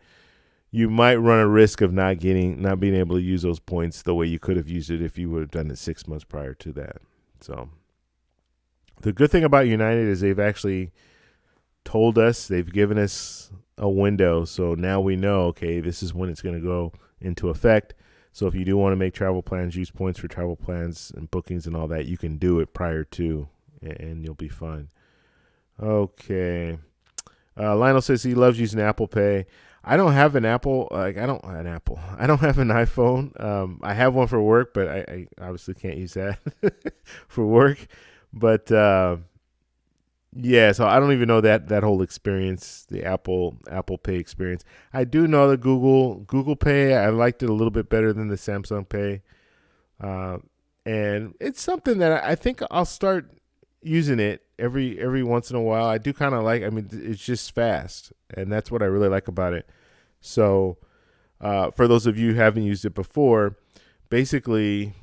A: You might run a risk of not being able to use those points the way you could have used it if you would have done it 6 months prior to that. So the good thing about United is they've actually told us, they've given us a window. So now we know, okay, this is when it's going to go into effect. So if you do want to make travel plans, use points for travel plans and bookings and all that, you can do it prior to, and you'll be fine. Okay. Lionel says he loves using Apple Pay. I don't have an Apple. I don't have an iPhone. I have one for work, but I obviously can't use that for work. But yeah, so I don't even know that whole experience, the Apple Pay experience. I do know the Google Pay. I liked it a little bit better than the Samsung Pay, and it's something that I think I'll start using it every once in a while. I do kind of like. I mean, it's just fast, and that's what I really like about it. So, for those of you who haven't used it before, basically,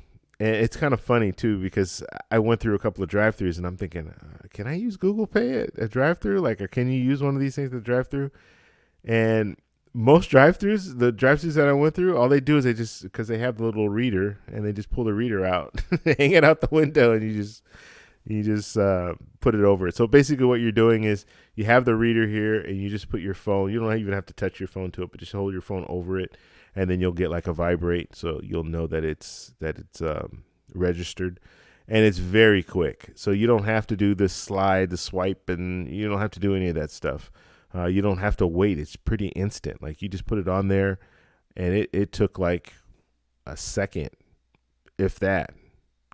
A: and it's kind of funny too, because I went through a couple of drive-thrus, and I'm thinking, can I use Google Pay at a drive-thru? Like, or can you use one of these things at a drive-thru? And most drive-thrus, the drive-thrus that I went through, all they do is because they have the little reader, and they just pull the reader out, hang it out the window, and you just put it over it. So basically what you're doing is you have the reader here, and you just put your phone. You don't even have to touch your phone to it, but just hold your phone over it, and then you'll get like a vibrate. So you'll know that it's registered, and it's very quick. So you don't have to do the slide, the swipe, and you don't have to do any of that stuff. You don't have to wait. It's pretty instant. Like you just put it on there, and it took like a second, if that.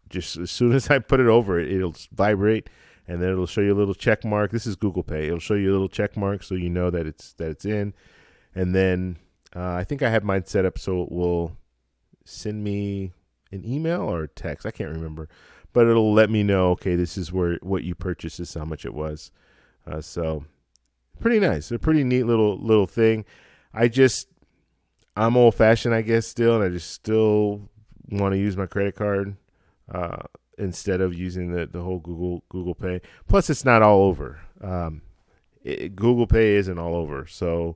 A: Just as soon as I put it over, it'll vibrate, and then it'll show you a little check mark. This is Google Pay. It'll show you a little check mark so you know that it's in. And then I think I have mine set up so it will send me an email or a text. I can't remember, but it'll let me know. Okay, this is what you purchased. This is how much it was. So pretty nice. A pretty neat little thing. I'm old fashioned, I guess, still, and I just still want to use my credit card instead of using the whole Google Pay. Plus, it's not all over. Google Pay isn't all over, so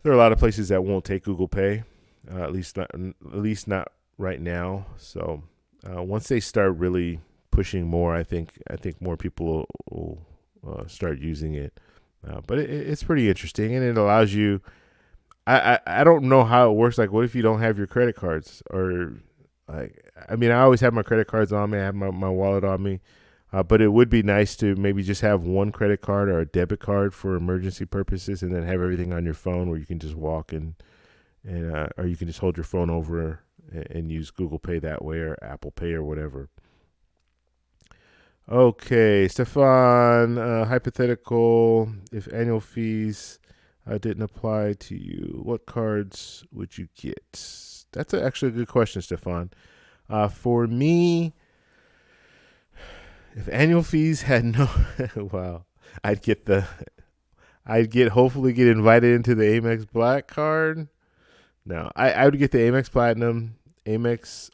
A: there are a lot of places that won't take Google Pay, at least not right now. So once they start really pushing more, I think more people will start using it. But it's pretty interesting, and it allows you. I don't know how it works. Like, what if you don't have your credit cards? Or, like, I mean, I always have my credit cards on me. I have my wallet on me. But it would be nice to maybe just have one credit card or a debit card for emergency purposes, and then have everything on your phone where you can just walk and or you can just hold your phone over and use Google Pay that way, or Apple Pay or whatever. Okay, Stefan, hypothetical, if annual fees didn't apply to you, what cards would you get? That's actually a good question, Stefan. For me, if annual fees had no, wow, hopefully get invited into the Amex Black card. No, I would get the Amex Platinum, Amex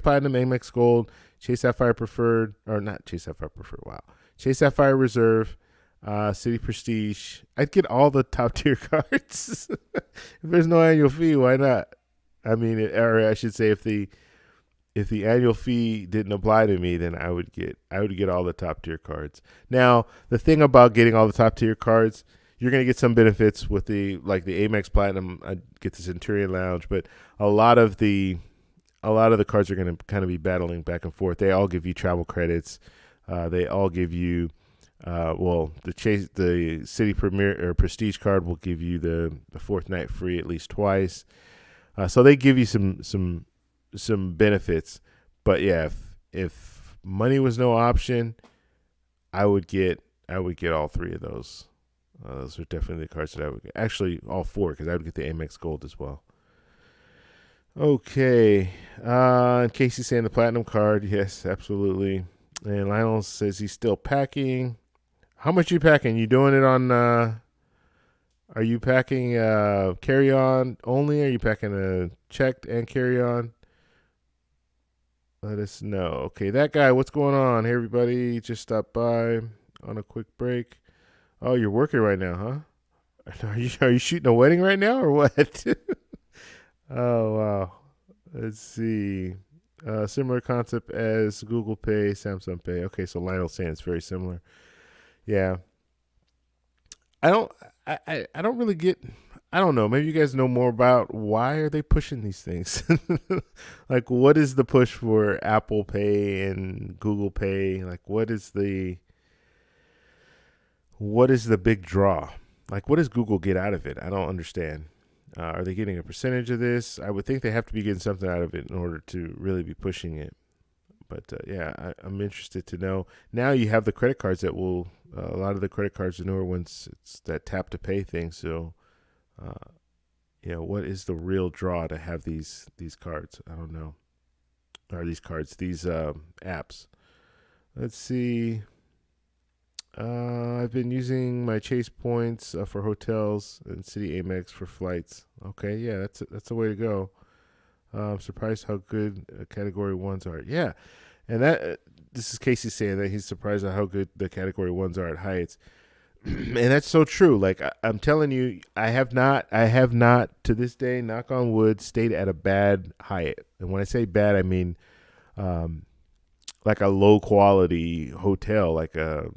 A: Platinum, Amex Gold, Chase Sapphire Preferred, or not Chase Sapphire Preferred, wow. Chase Sapphire Reserve, City Prestige. I'd get all the top tier cards. If there's no annual fee, why not? I mean, or I should say, if the annual fee didn't apply to me, then I would get all the top tier cards. Now, the thing about getting all the top tier cards, you're going to get some benefits with the Amex Platinum. I get the Centurion Lounge, but a lot of the cards are going to kind of be battling back and forth. They all give you travel credits. They all give you, the City Premier or Prestige card will give you the fourth night free at least twice. So they give you some benefits. But yeah, if money was no option, I would get all three of those. Those are definitely the cards that I would get. Actually, all four, because I would get the Amex Gold as well. Okay. Casey's saying the Platinum card. Yes, absolutely. And Lionel says he's still packing. How much are you packing? You doing it on... are you packing carry-on only? Are you packing a checked and carry-on? Let us know. Okay, that guy, what's going on? Hey, everybody. Just stopped by on a quick break. Oh, you're working right now, huh? Are you shooting a wedding right now or what? Oh, wow. Let's see. Similar concept as Google Pay, Samsung Pay. Okay, so Lionel's saying it's very similar. Yeah. I don't really get, I don't know. Maybe you guys know more about why are they pushing these things? Like, what is the push for Apple Pay and Google Pay? Like, what is the big draw? Like, what does Google get out of it? I don't understand. Are they getting a percentage of this? I would think they have to be getting something out of it in order to really be pushing it. But yeah, I'm interested to know. Now you have the credit cards that will, a lot of the credit cards, the newer ones, it's that tap to pay thing. So, what is the real draw to have these cards? I don't know. Or these apps. Let's see. I've been using my Chase points for hotels and City Amex for flights. Okay, yeah, that's a way to go. I'm surprised how good Category 1s are. Yeah, and this is Casey saying that he's surprised at how good the Category 1s are at Hyatt's. And that's so true. Like, I'm telling you, I have not to this day, knock on wood, stayed at a bad Hyatt. And when I say bad, I mean like a low quality hotel, like a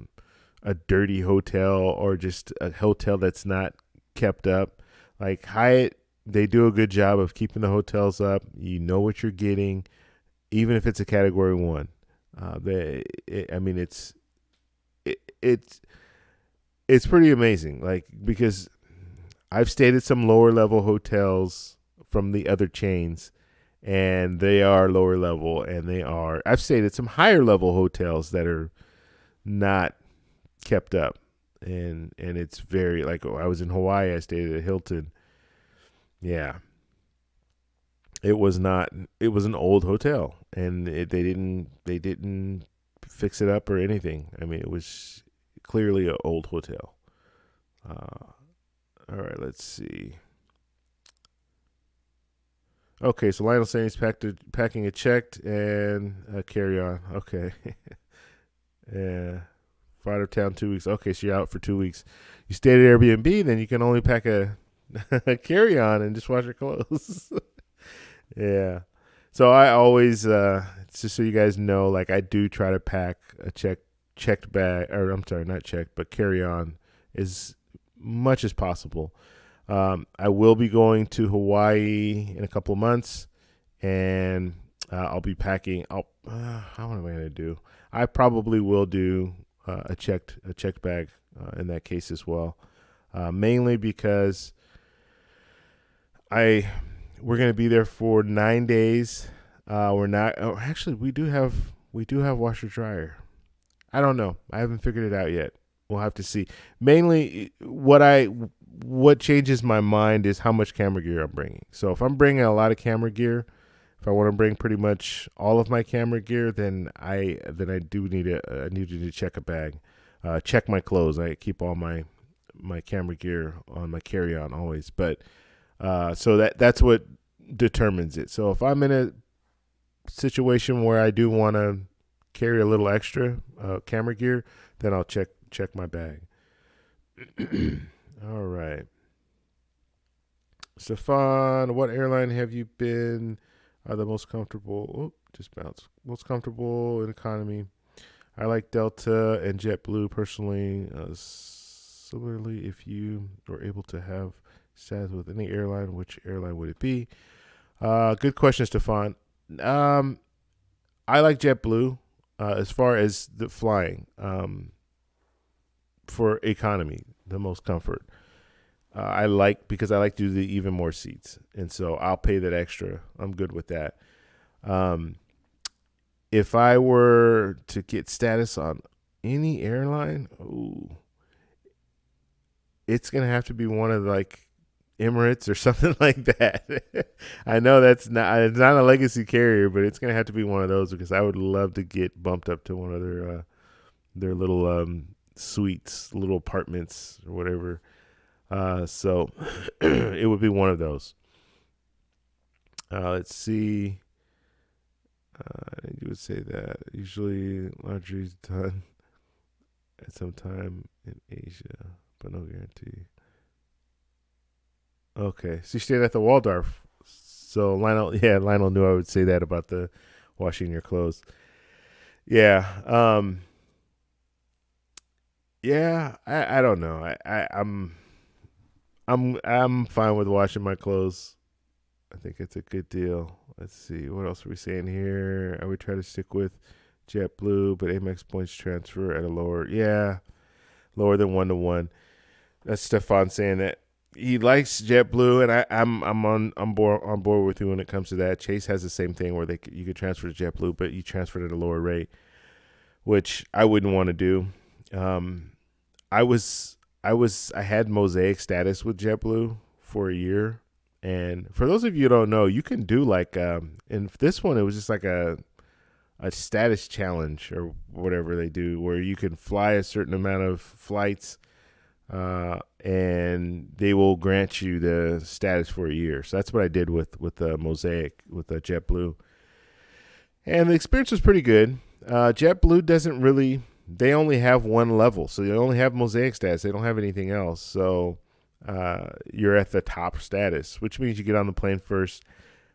A: dirty hotel, or just a hotel that's not kept up. Like Hyatt, they do a good job of keeping the hotels up. You know what you're getting. even if it's a Category 1. I mean, it, it's it's pretty amazing. Like, because I've stayed at some lower level hotels from the other chains, and they are lower level, and they are. I've stayed at some higher level hotels that are not kept up, and it's very, like, oh, I was in Hawaii. I stayed at a Hilton. Yeah, it was not. It was an old hotel, and they didn't fix it up or anything. I mean, it was clearly an old hotel. Uh, all right, let's see. Okay, so Lionel saying he's packing a checked and a carry on. Okay. Yeah. Fly out of town 2 weeks. Okay, so you're out for 2 weeks. You stayed at Airbnb, then you can only pack a carry on and just wash your clothes. Yeah. So I always, just so you guys know, like, I do try to pack a checked bag, or I'm sorry, not checked, but carry on as much as possible. I will be going to Hawaii in a couple of months, and I'll be packing. How am I going to do? I probably will do a checked bag in that case as well, mainly because we're going to be there for 9 days. We're not. Oh, actually, we do have washer dryer. I don't know. I haven't figured it out yet. We'll have to see. Mainly, what changes my mind is how much camera gear I'm bringing. So if I'm bringing a lot of camera gear, if I want to bring pretty much all of my camera gear, then I do need I need to check a bag, check my clothes. I keep all my camera gear on my carry on always, but so that's what determines it. So if I'm in a situation where I do want to carry a little extra camera gear, then I'll check my bag. All right. Stefan, what airline have you been the most comfortable? Oh, just bounce. Most comfortable in economy. I like Delta and JetBlue personally. Similarly, if you were able to have status with any airline, which airline would it be? Good question, Stefan. I like JetBlue as far as the flying. For economy, the most comfort. Because I like to do the even more seats, and so I'll pay that extra. I'm good with that. If I were to get status on any airline, it's gonna have to be one of, like, Emirates or something like that. I know it's not a legacy carrier, but it's gonna have to be one of those because I would love to get bumped up to one of their little suites, little apartments or whatever. So it would be one of those. Let's see. You would say that usually laundry's done at some time in Asia, but no guarantee. Okay, so you stayed at the Waldorf. So Lionel knew I would say that about the washing your clothes. Yeah. Yeah. I don't know. I'm fine with washing my clothes. I think it's a good deal. Let's see. What else are we saying here? I would try to stick with JetBlue, but Amex points transfer at a lower than 1-to-1. That's Stefan saying that he likes JetBlue, and I'm on board with you when it comes to that. Chase has the same thing where you could transfer to JetBlue, but you transfer it at a lower rate, which I wouldn't want to do. I had Mosaic status with JetBlue for a year, and for those of you who don't know, you can do, like, in this one it was just like a status challenge or whatever they do, where you can fly a certain amount of flights, and they will grant you the status for a year. So that's what I did with the Mosaic, with the JetBlue, and the experience was pretty good. JetBlue doesn't really. They only have one level, so they only have Mosaic status. They don't have anything else. So you're at the top status, which means you get on the plane first.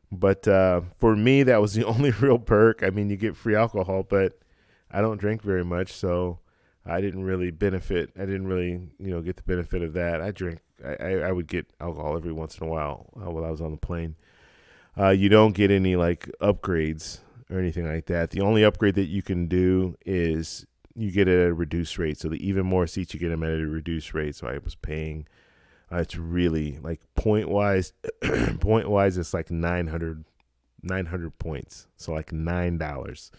A: But for me, that was the only real perk. I mean, you get free alcohol, but I don't drink very much, so I didn't really benefit. I didn't really, get the benefit of that. I drink. I would get alcohol every once in a while while I was on the plane. You don't get any, like, upgrades or anything like that. The only upgrade that you can do is you get it at a reduced rate. So the even more seats, you get them at a reduced rate. So I was paying, it's really like point wise, it's like 900 points. So like $9,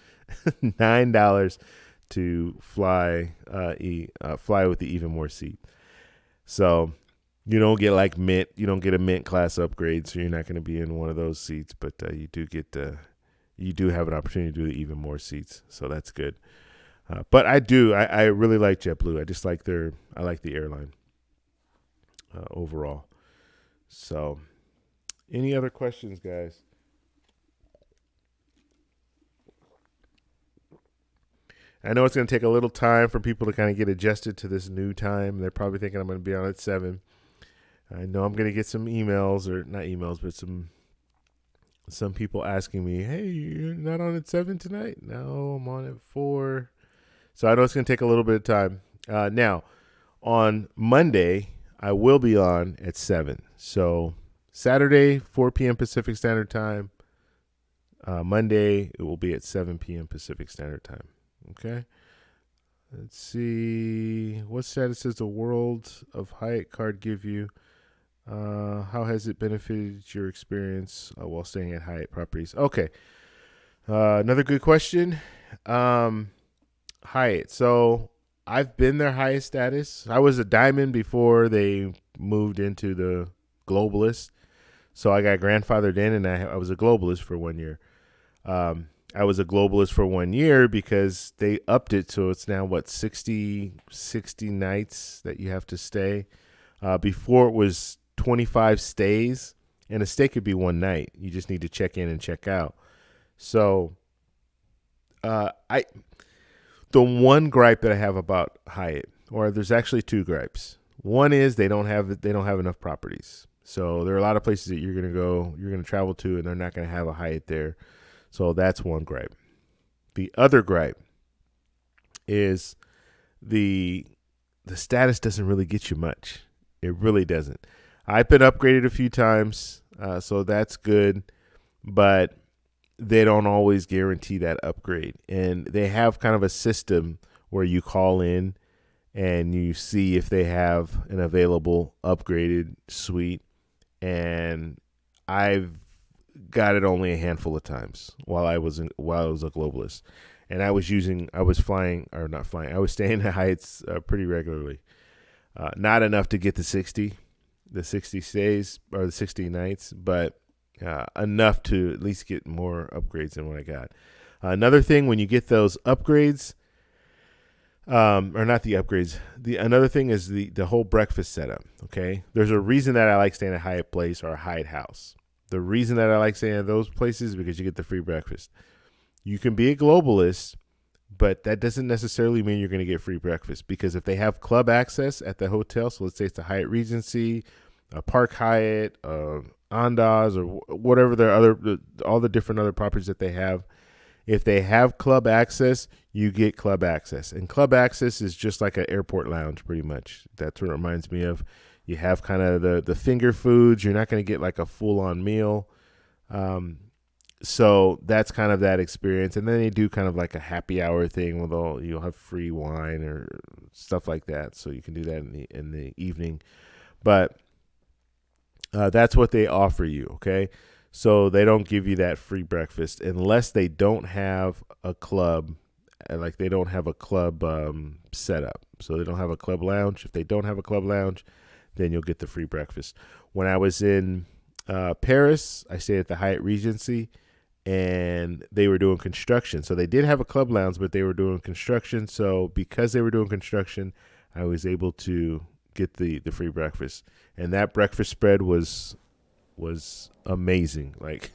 A: $9 to fly, fly with the even more seat. So you don't get like mint, you don't get a mint class upgrade. So you're not going to be in one of those seats, but you do get, you do have an opportunity to do the even more seats. So that's good. But I really like JetBlue. I just like I like the airline overall. So any other questions, guys? I know it's going to take a little time for people to kind of get adjusted to this new time. They're probably thinking I'm going to be on at 7. I know I'm going to get some emails, or not emails, but some people asking me, hey, you're not on at 7 tonight? No, I'm on at 4. So I know it's going to take a little bit of time. Now, on Monday, I will be on at 7. So Saturday, 4 p.m. Pacific Standard Time. Monday, it will be at 7 p.m. Pacific Standard Time. Okay. Let's see. What status does the World of Hyatt card give you? How has it benefited your experience while staying at Hyatt properties? Okay. Another good question. Hyatt. So I've been their highest status. I was a diamond before they moved into the globalist. So I got grandfathered in, and I was a globalist for 1 year. I was a globalist for 1 year because they upped it. So it's now 60 nights that you have to stay. Before it was 25 stays, and a stay could be 1 night. You just need to check in and check out. So, the one gripe that I have about Hyatt, or there's actually 2 gripes. One is they don't have enough properties. So there are a lot of places that you're going to travel to, and they're not going to have a Hyatt there. So that's one gripe. The other gripe is the status doesn't really get you much. It really doesn't. I've been upgraded a few times, so that's good, but they don't always guarantee that upgrade. And they have kind of a system where you call in and you see if they have an available upgraded suite. And I've got it only a handful of times while I was a globalist. And I was staying at Hyatts pretty regularly. Not enough to get the 60 stays or the 60 nights, but enough to at least get more upgrades than what I got. Another thing, when you get those upgrades, or not the upgrades, another thing is the whole breakfast setup. Okay, there's a reason that I like staying at Hyatt Place or Hyatt House. The reason that I like staying at those places is because you get the free breakfast. You can be a globalist, but that doesn't necessarily mean you're going to get free breakfast, because if they have club access at the hotel, so let's say it's the Hyatt Regency, Park Hyatt, Andaz, or whatever all the different other properties that they have, if they have club access, you get club access. And club access is just like an airport lounge, pretty much. That's what it reminds me of. You have kind of the finger foods. You're not going to get like a full-on meal. So that's kind of that experience. And then they do kind of like a happy hour thing with you'll have free wine or stuff like that. So you can do that in the evening. But that's what they offer you, okay? So they don't give you that free breakfast unless they don't have a club, like they don't have a club set up. So they don't have a club lounge. If they don't have a club lounge, then you'll get the free breakfast. When I was in Paris, I stayed at the Hyatt Regency, and they were doing construction. So they did have a club lounge, but they were doing construction. So because they were doing construction, I was able to get the free breakfast. And that breakfast spread was amazing. Like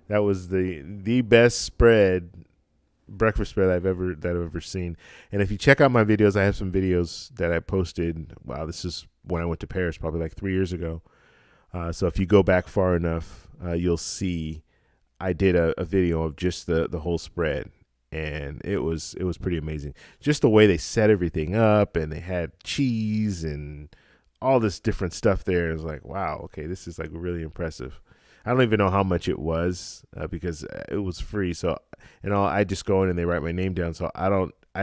A: that was the best breakfast spread I've ever seen. And if you check out my videos, I have some videos that I posted. Wow, this is when I went to Paris, probably like 3 years ago. So if you go back far enough, you'll see I did a video of just the whole spread, and it was pretty amazing. Just the way they set everything up, and they had cheese and all this different stuff there. It was like, wow, okay, this is like really impressive. I don't even know how much it was because it was free. So, I just go in and they write my name down. So I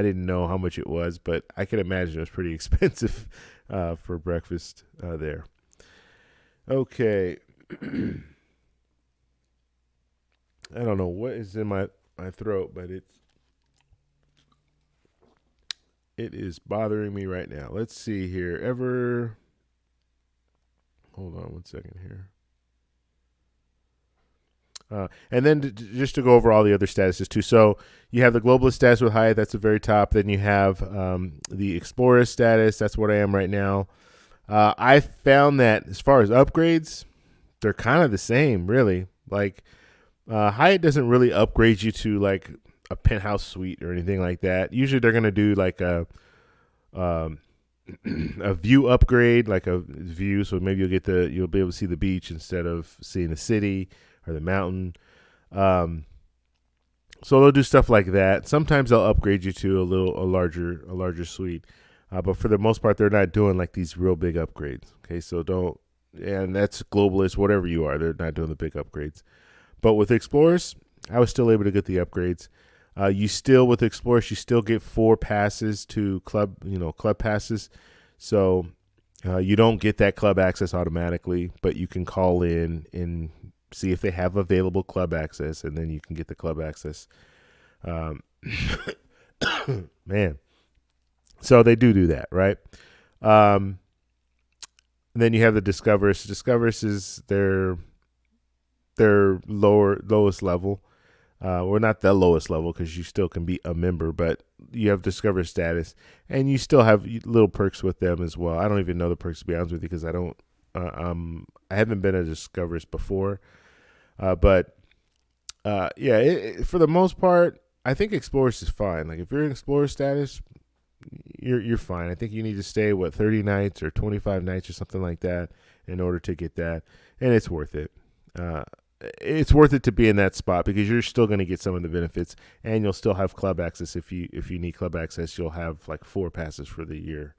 A: didn't know how much it was, but I can imagine it was pretty expensive for breakfast there. Okay. I don't know what is in my throat, but it is bothering me right now. Let's see here. Hold on one second here. And then just to go over all the other statuses too. So you have the globalist status with Hyatt. That's the very top. Then you have the explorer status. That's what I am right now. I found that as far as upgrades, they're kind of the same, really. Like Hyatt doesn't really upgrade you to like a penthouse suite or anything like that. Usually they're gonna do like um, a view upgrade, like a view. So maybe you'll be able to see the beach instead of seeing the city or the mountain. So they'll do stuff like that. Sometimes they'll upgrade you to a larger suite. But for the most part, they're not doing like these real big upgrades. Okay, so don't, and that's globalist, whatever you are, they're not doing the big upgrades. But with Explorers, I was still able to get the upgrades. With Explorers, you still get 4 passes to club passes. So you don't get that club access automatically, but you can call in and see if they have available club access, and then you can get the club access. Man. So they do that, right? And then you have the Discoverers. Discoverers is their lowest level. Or not the lowest level because you still can be a member, but you have Discover status, and you still have little perks with them as well. I don't even know the perks, to be honest with you, because I haven't been a Discoverers before. But for the most part, I think Explorers is fine. Like if you're in Explorer status, you're fine. I think you need to stay 30 nights or 25 nights or something like that in order to get that, and it's worth it. It's worth it to be in that spot because you're still going to get some of the benefits, and you'll still have club access. If you need club access, you'll have like 4 passes for the year,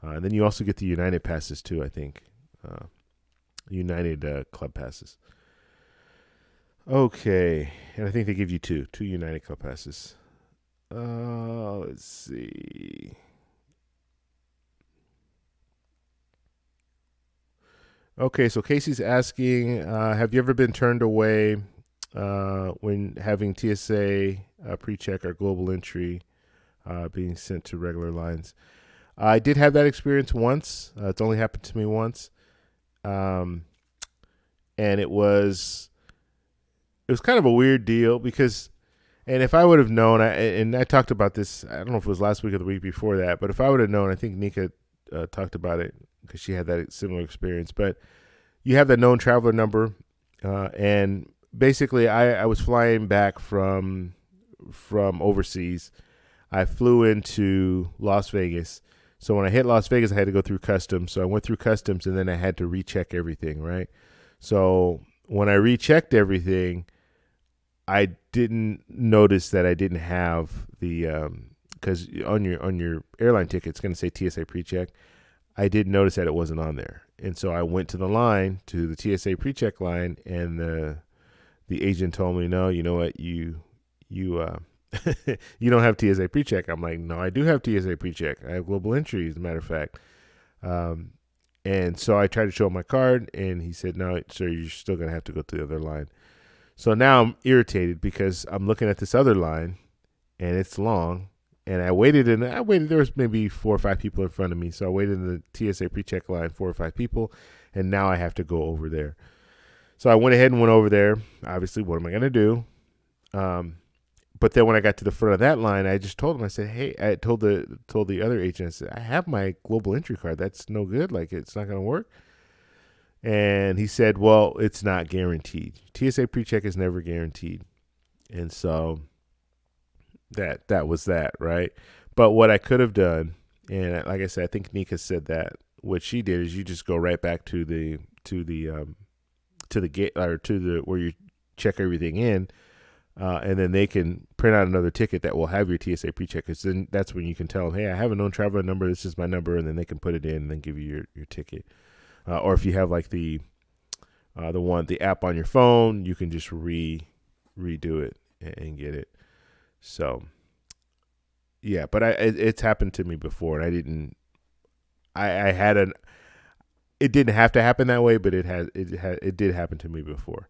A: and then you also get the United passes too. I think United club passes. Okay, and I think they give you two United club passes. Let's see. Okay, so Casey's asking, have you ever been turned away when having TSA pre-check or global entry being sent to regular lines? I did have that experience once. It's only happened to me once, and it was kind of a weird deal because, and if I would have known, and I talked about this, I don't know if it was last week or the week before that, but if I would have known, I think Nika talked about it because she had that similar experience. But you have that known traveler number, and basically, I was flying back from overseas. I flew into Las Vegas. So when I hit Las Vegas, I had to go through customs. So I went through customs, and then I had to recheck everything, right? So when I rechecked everything, I didn't notice that I didn't have the because on your airline ticket it's going to say TSA pre-check. I didn't notice that it wasn't on there, and so I went to the TSA pre-check line, and the agent told me, no, you know what, you you don't have TSA pre-check. I'm like, no, I do have TSA pre-check. I have global entry, as a matter of fact. And so I tried to show him my card, and he said, no, sir, you're still going to have to go to the other line. So now I'm irritated because I'm looking at this other line, and it's long. And I waited. There was maybe 4 or 5 people in front of me. So I waited in the TSA pre-check line, 4 or 5 people, and now I have to go over there. So I went ahead and went over there. Obviously, what am I going to do? But then when I got to the front of that line, I just told him, I said, hey, I told the other agent, I said, I have my global entry card. That's no good. Like, it's not going to work. And he said, well, it's not guaranteed. TSA pre-check is never guaranteed. And so that was that, right? But what I could have done, and like I said, I think Nika said that what she did is you just go right back to the gate, or to the where you check everything in, and then they can print out another ticket that will have your TSA pre-check. Because then that's when you can tell them, hey, I have a known traveler number. This is my number, and then they can put it in and then give you your ticket. Or if you have like the the app on your phone, you can just redo it and get it. So yeah, but it's happened to me before, and I didn't. I had an. It didn't have to happen that way, but it did happen to me before.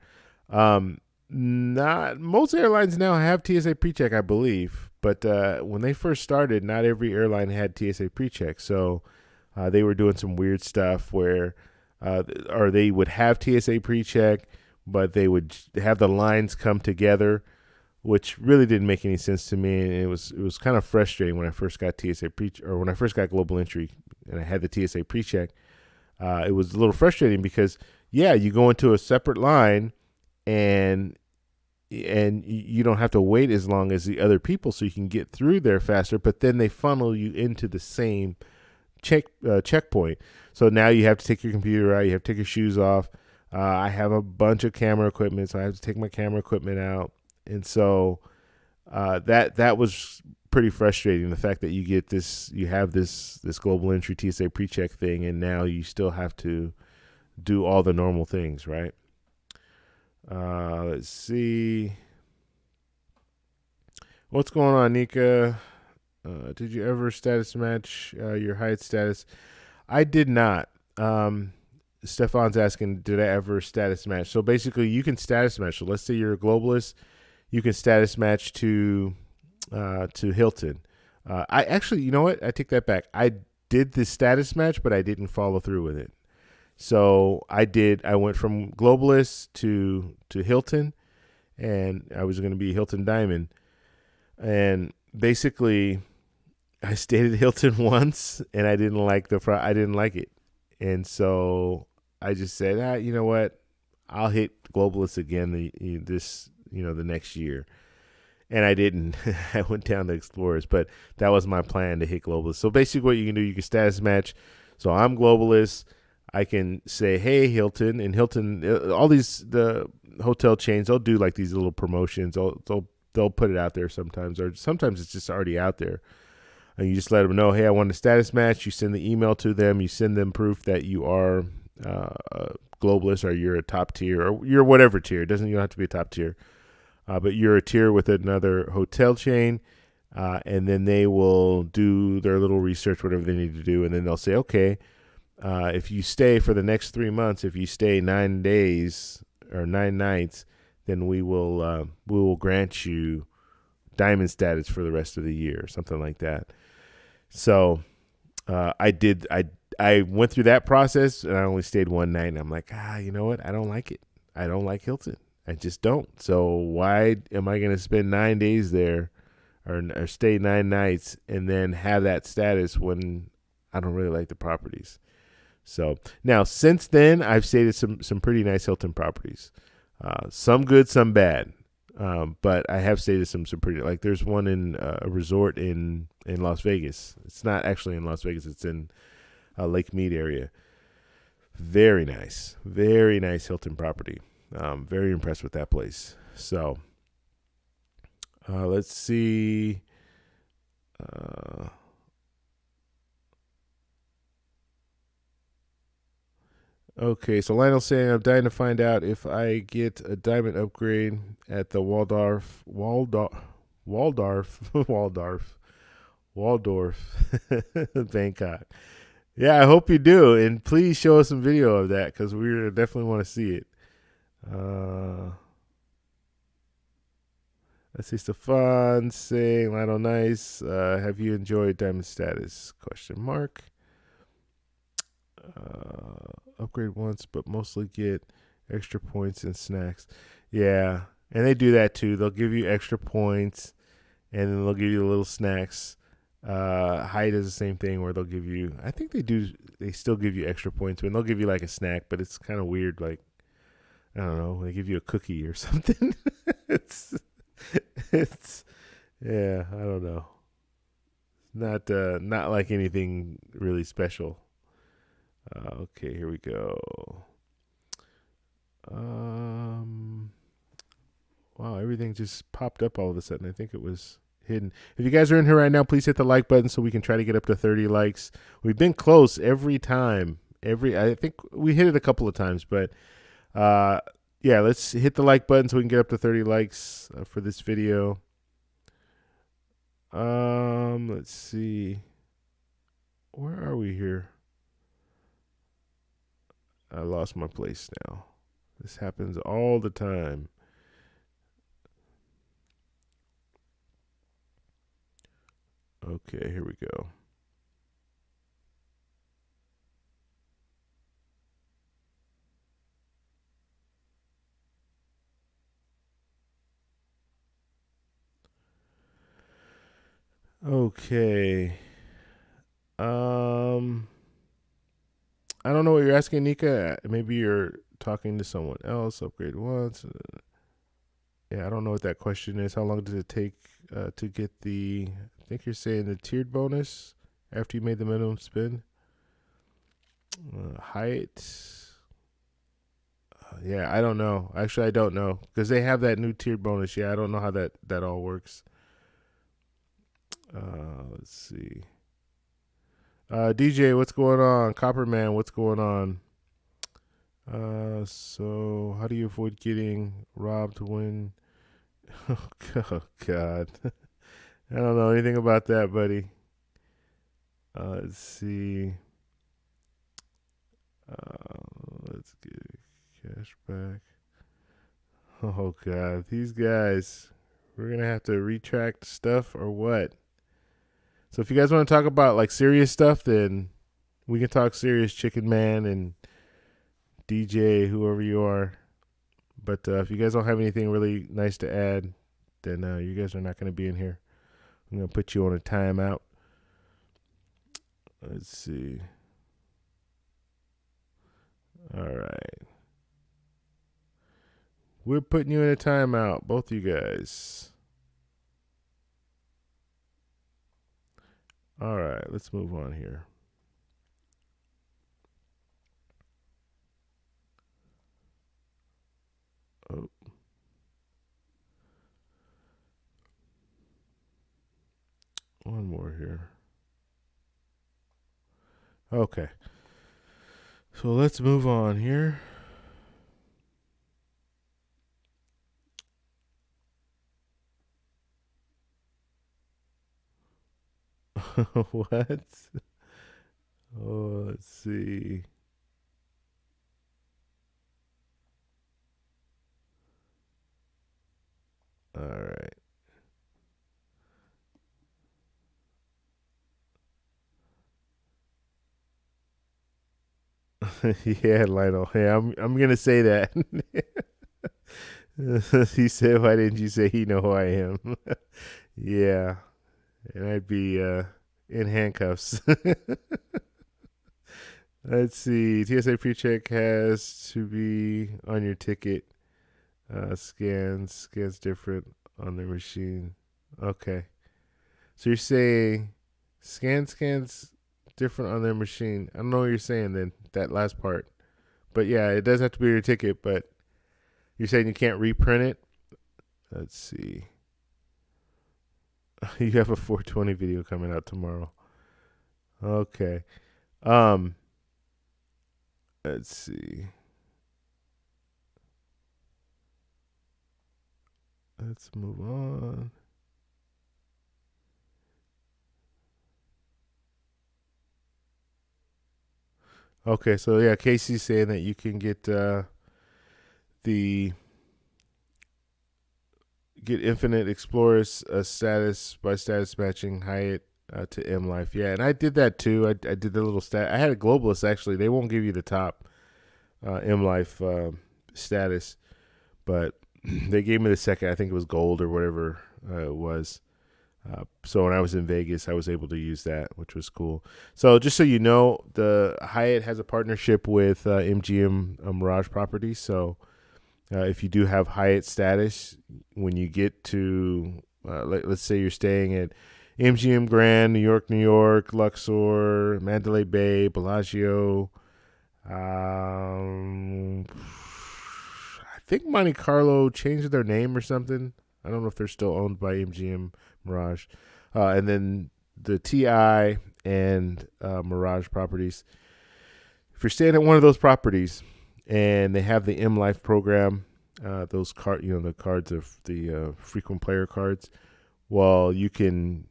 A: Not most airlines now have TSA PreCheck, I believe, but when they first started, not every airline had TSA PreCheck. So they were doing some weird stuff where, or they would have TSA PreCheck, but they would have the lines come together, which really didn't make any sense to me. And it was kind of frustrating when I first got TSA PreCheck, or when I first got Global Entry, and I had the TSA PreCheck. It was a little frustrating because, yeah, you go into a separate line, and you don't have to wait as long as the other people, so you can get through there faster. But then they funnel you into the same checkpoint. So now you have to take your computer out. You have to take your shoes off. I have a bunch of camera equipment, so I have to take my camera equipment out. And so that was pretty frustrating. The fact that you have this Global Entry TSA PreCheck thing, and now you still have to do all the normal things, right? Let's see. What's going on, Nika? Did you ever status match your height status? I did not. Stefan's asking, did I ever status match? So basically, you can status match. So let's say you're a globalist, you can status match to Hilton. I actually, you know what? I take that back. I did the status match, but I didn't follow through with it. So I went from globalist to Hilton, and I was going to be Hilton Diamond. And basically, I stayed at Hilton once, and I didn't like it. And so I just said, you know what? I'll hit globalist again the next year. And I didn't. I went down to Explorers, but that was my plan, to hit globalist. So basically what you can do, you can status match. So I'm globalist. I can say, hey, Hilton, and Hilton, all the hotel chains, they'll do like these little promotions. They'll put it out there sometimes, or sometimes it's just already out there. And you just let them know, hey, I want a status match. You send the email to them. You send them proof that you are a globalist, or you're a top tier, or you're whatever tier. You don't have to be a top tier, but you're a tier with another hotel chain. And then they will do their little research, whatever they need to do, and then they'll say, okay, if you stay for the next 3 months, if you stay 9 days or 9 nights, then we will grant you diamond status for the rest of the year, or something like that. So I went through that process, and I only stayed one night, and I'm like, you know what? I don't like it. I don't like Hilton. I just don't. So why am I going to spend 9 days there, or stay 9 nights, and then have that status when I don't really like the properties? So now, since then, I've stayed at some pretty nice Hilton properties. Some good, some bad. But I have stayed at some pretty, like there's one in a resort in Las Vegas. It's not actually in Las Vegas. It's in Lake Mead area. Very nice Hilton property. Very impressed with that place. So let's see. Okay, so Lionel's saying, I'm dying to find out if I get a diamond upgrade at the Waldorf, Bangkok. Yeah, I hope you do, and please show us some video of that, because we definitely want to see it. Let's see, Stefan saying, Lionel, nice. Have you enjoyed diamond status? Question mark. Upgrade once, but mostly get extra points and snacks. Yeah, and they do that too. They'll give you extra points, and then they'll give you little snacks. Height is the same thing, where they'll give you, I think they still give you extra points, but they'll give you like a snack, but it's kind of weird. Like, I don't know, they give you a cookie or something. it's yeah, I don't know. Not like anything really special. Okay, here we go. Wow, everything just popped up all of a sudden. I think it was hidden. If you guys are in here right now, please hit the like button so we can try to get up to 30 likes. We've been close every time. I think we hit it a couple of times, but Uh, yeah, let's hit the like button so we can get up to 30 likes for this video. Let's see. Where are we here? I lost my place now. This happens all the time. Okay, here we go. Okay. Um, I don't know what you're asking, Nika. Maybe you're talking to someone else. Upgrade once. Yeah, I don't know what that question is. How long does it take to get the? I think you're saying the tiered bonus after you made the minimum spin. Height. Yeah, I don't know. Actually, I don't know because they have that new tiered bonus. Yeah, I don't know how that all works. Let's see. DJ, what's going on? Copperman, what's going on? So how do you avoid getting robbed when? Oh God, I don't know anything about that, buddy. Let's see. Let's get cash back. Oh God, these guys. We're gonna have to retract stuff or what? So if you guys want to talk about like serious stuff, then we can talk serious, Chicken Man and DJ, whoever you are. But if you guys don't have anything really nice to add, then you guys are not going to be in here. I'm going to put you on a timeout. Let's see. All right. We're putting you in a timeout, both of you guys. All right, let's move on here. Oh. One more here. Okay. So let's move on here. What? Oh, let's see. All right. Yeah, Lionel. Hey, I'm gonna say that. He said, "Why didn't you say he know who I am?" Yeah, and I'd be in handcuffs. Let's see. TSA pre-check has to be on your ticket. Scans different on the machine. Okay, so you're saying scans different on their machine. I don't know what you're saying then. That last part, but yeah, it does have to be your ticket. But you're saying you can't reprint it. Let's see. You have a 420 video coming out tomorrow. Okay. Um. Let's see. Let's move on. Okay, so yeah, Casey's saying that you can the get Infinite Explorers status by status matching Hyatt to M Life. Yeah, and I did that too. I did the little stat. I had a Globalist actually. They won't give you the top M Life status, but they gave me the second. I think it was gold or whatever it was. So when I was in Vegas, I was able to use that, which was cool. So just so you know, the Hyatt has a partnership with MGM Mirage Properties. So if you do have Hyatt status, when you get to, let's say you're staying at MGM Grand, New York, Luxor, Mandalay Bay, Bellagio, I think Monte Carlo changed their name or something. I don't know if they're still owned by MGM Mirage. And then the TI and Mirage properties. If you're staying at one of those properties and they have the M Life program. Those the cards of the frequent player cards. Well, you can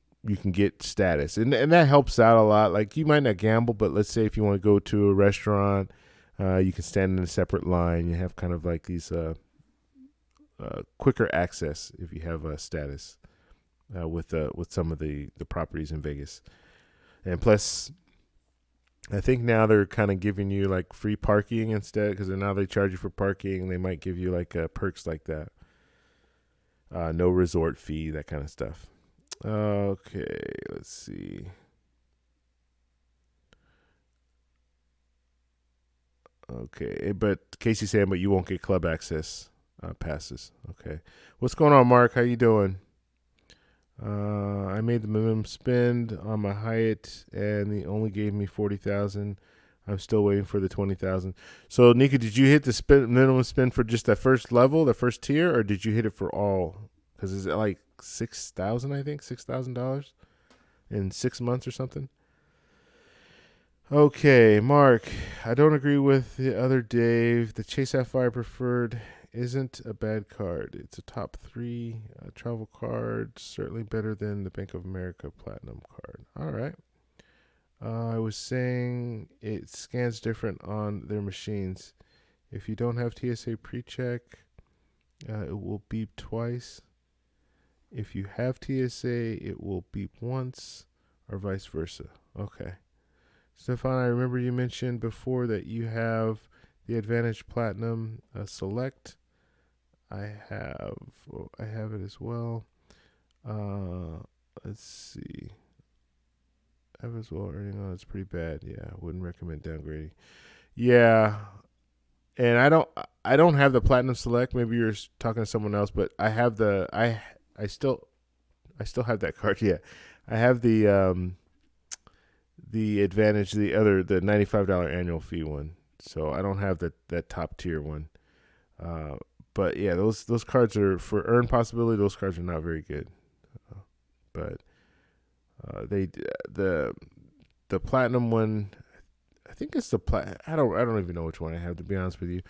A: get status, and that helps out a lot. Like you might not gamble, but let's say if you want to go to a restaurant, you can stand in a separate line. You have kind of like these quicker access if you have status with some of the properties in Vegas, and plus I think now they're kind of giving you like free parking instead because now they charge you for parking. They might give you like perks like that, no resort fee, that kind of stuff. Okay, let's see. Okay, but Casey saying, but you won't get club access passes. Okay, what's going on, Mark? How you doing? I made the minimum spend on my Hyatt, and they only gave me 40,000. I'm still waiting for the 20,000. So, Nika, did you hit the minimum spend for just that first level, the first tier, or did you hit it for all? Because is it like 6,000? I think $6,000 in 6 months or something. Okay, Mark. I don't agree with the other Dave. The Chase Sapphire Preferred isn't a bad card. It's a top three travel card. Certainly better than the Bank of America Platinum card. All right. I was saying it scans different on their machines. If you don't have TSA pre-check, it will beep twice. If you have TSA, it will beep once, or vice versa. Okay. Stefan, I remember you mentioned before that you have the Advantage Platinum Select. I have it as well. Let's see. I have as well earning on. It's pretty bad. Yeah, I wouldn't recommend downgrading. Yeah, and I don't have the Platinum Select. Maybe you're talking to someone else, but I have I still have that card. Yeah, I have the Advantage, the $95 annual fee one. So I don't have that top tier one. But yeah, those cards are for earn possibility. Those cards are not very good. But they the platinum one. I think it's the I don't even know which one I have, to be honest with you.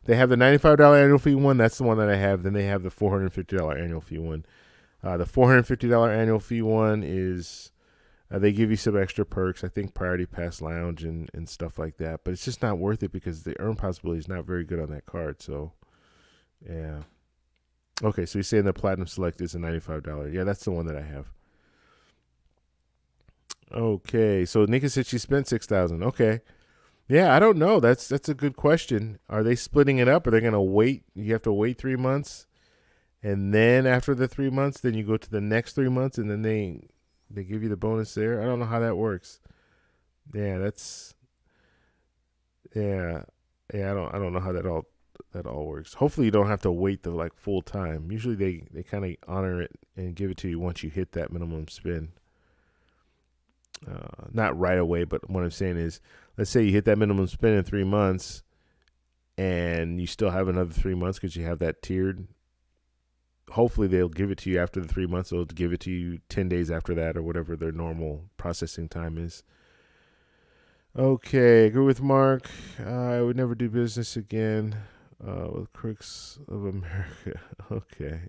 A: They have the $95 annual fee one. That's the one that I have. Then they have the $450 annual fee one. The $450 annual fee one is they give you some extra perks. I think priority pass lounge and stuff like that. But it's just not worth it because the earn possibility is not very good on that card. So yeah. Okay, so you're saying the platinum select is a $95. Yeah, that's the one that I have. Okay, so Nika said she spent 6,000. Okay, yeah, I don't know. That's a good question. Are they splitting it up? Are they gonna wait? You have to wait 3 months, and then after the 3 months, then you go to the next 3 months, and then they give you the bonus there. I don't know how that works. Yeah, that's yeah, yeah. I don't know how that all works. Hopefully, you don't have to wait the like full time. Usually, they kind of honor it and give it to you once you hit that minimum spend. Not right away, but what I'm saying is, let's say you hit that minimum spend in 3 months, and you still have another 3 months because you have that tiered. Hopefully, they'll give it to you after the 3 months. They'll give it to you 10 days after that, or whatever their normal processing time is. Okay, agree with Mark. I would never do business again with crooks of America. Okay.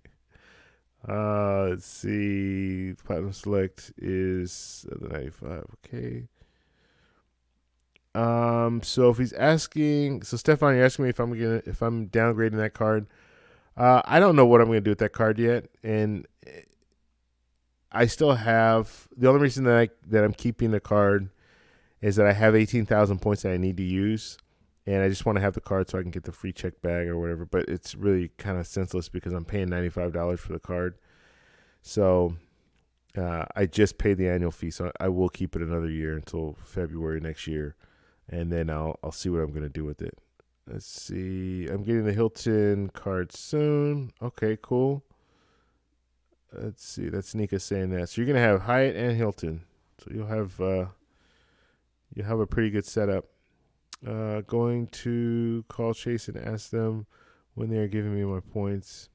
A: Let's see. Platinum Select is the 95. Okay. So if he's asking, so Stefan, you're asking me if I'm downgrading that card. I don't know what I'm gonna do with that card yet, and I still have the only reason that I'm keeping the card is that I have 18,000 points that I need to use, and I just want to have the card so I can get the free check bag or whatever. But it's really kind of senseless because I'm paying $95 for the card. So I just paid the annual fee, so I will keep it another year until February next year, and then I'll see what I'm gonna do with it. Let's see. I'm getting the Hilton card soon. Okay, cool. Let's see. That's Nika saying that. So you're gonna have Hyatt and Hilton. So you'll have a pretty good setup. Going to call Chase and ask them when they are giving me my points.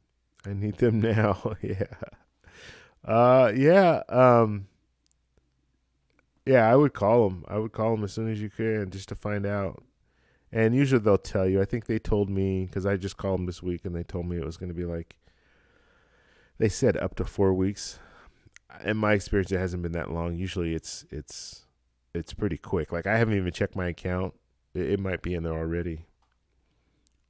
A: I need them now. Yeah. Yeah. Yeah, I would call them. I would call them as soon as you can just to find out. And usually they'll tell you. I think they told me because I just called them this week, and they told me it was going to be like they said up to 4 weeks. In my experience, it hasn't been that long. Usually, it's pretty quick. Like I haven't even checked my account. It might be in there already.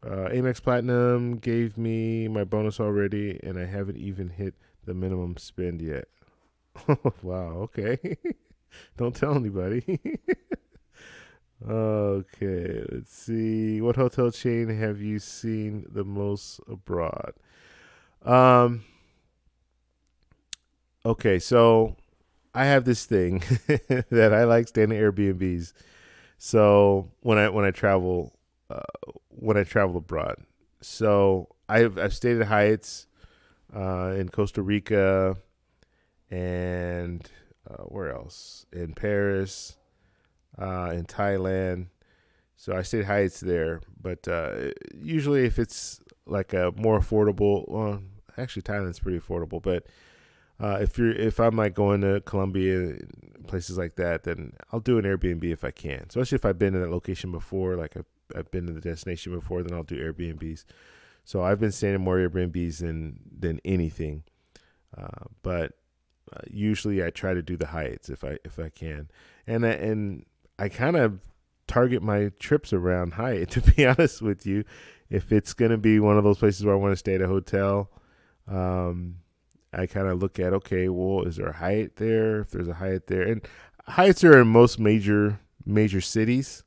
A: Amex Platinum gave me my bonus already, and I haven't even hit the minimum spend yet. Wow. Okay. Don't tell anybody. Okay. Let's see. What hotel chain have you seen the most abroad? Um. Okay. So I have this thing that I like staying in Airbnbs. So uh, when I travel abroad, so I've stayed at Hyatt's in Costa Rica and where else? In Paris, in Thailand. So I stayed Hyatt's there, but usually if it's like a more affordable, well, actually Thailand's pretty affordable, but if I'm like going to Colombia, places like that, then I'll do an Airbnb if I can. Especially if I've been to that location before, like I've been to the destination before, then I'll do Airbnbs. So I've been staying in more Airbnbs than anything. But usually I try to do the Hyatts if I can, and I kind of target my trips around Hyatt. To be honest with you, if it's gonna be one of those places where I want to stay at a hotel, um, I kind of look at, okay, well, is there a Hyatt there? If there's a Hyatt there, and Hyatts are in most major cities,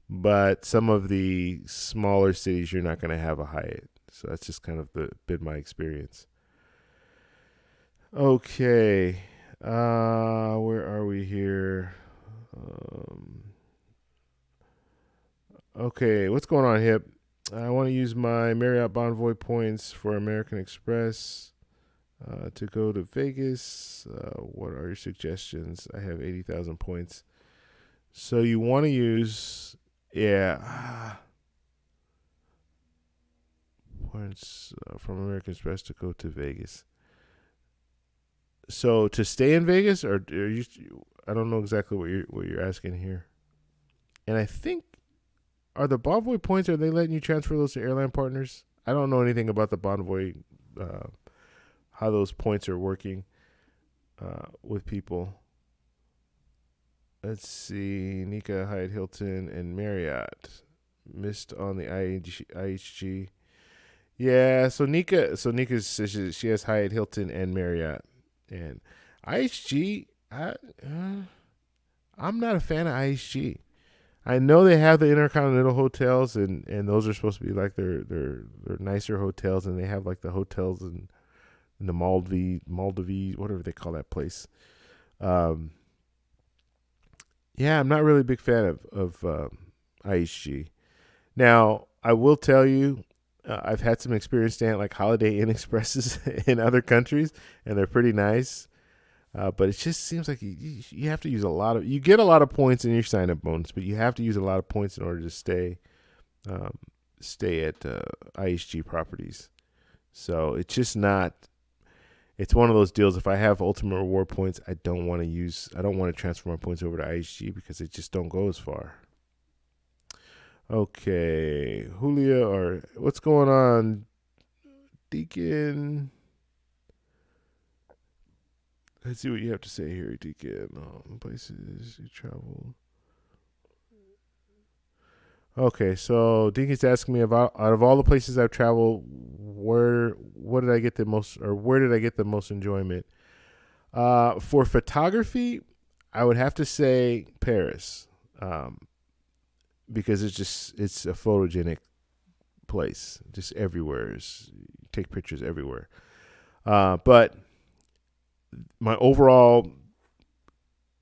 A: but some of the smaller cities you're not going to have a Hyatt. So that's just kind of been my experience. Okay, where are we here? Um, okay, what's going on, Hip? I want to use my Marriott Bonvoy points for American Express to go to Vegas. What are your suggestions? I have 80,000 points. So you want to use, yeah, points from American Express to go to Vegas. So to stay in Vegas, or are you? I don't know exactly what you're asking here. And I think are the Bonvoy points, are they letting you transfer those to airline partners? I don't know anything about the Bonvoy, uh, how those points are working with people. Let's see, Nika, Hyatt, Hilton, and Marriott missed on the IHG. Yeah, so Nika says she has Hyatt, Hilton, and Marriott, and IHG. I'm not a fan of IHG. I know they have the intercontinental hotels, and those are supposed to be like their nicer hotels, and they have like the hotels in the Maldives, whatever they call that place. Um, yeah, I'm not really a big fan of IHG. Now, I will tell you, I've had some experience staying at like Holiday Inn Expresses in other countries, and they're pretty nice. But it just seems like you have to use a lot of, you get a lot of points in your sign up bonus, but you have to use a lot of points in order to um, stay at IHG properties. So it's just not. It's one of those deals. If I have ultimate reward points, I don't want to transfer my points over to IHG because they just don't go as far. Okay, Julia, or what's going on, Deacon? Let's see what you have to say here, Deacon. Places you travel. Okay, so Deacon's asking me about out of all the places I've traveled, what did I get the most, or where did I get the most enjoyment? For photography, I would have to say Paris, um, because it's a photogenic place, just everywhere. You take pictures everywhere. But my overall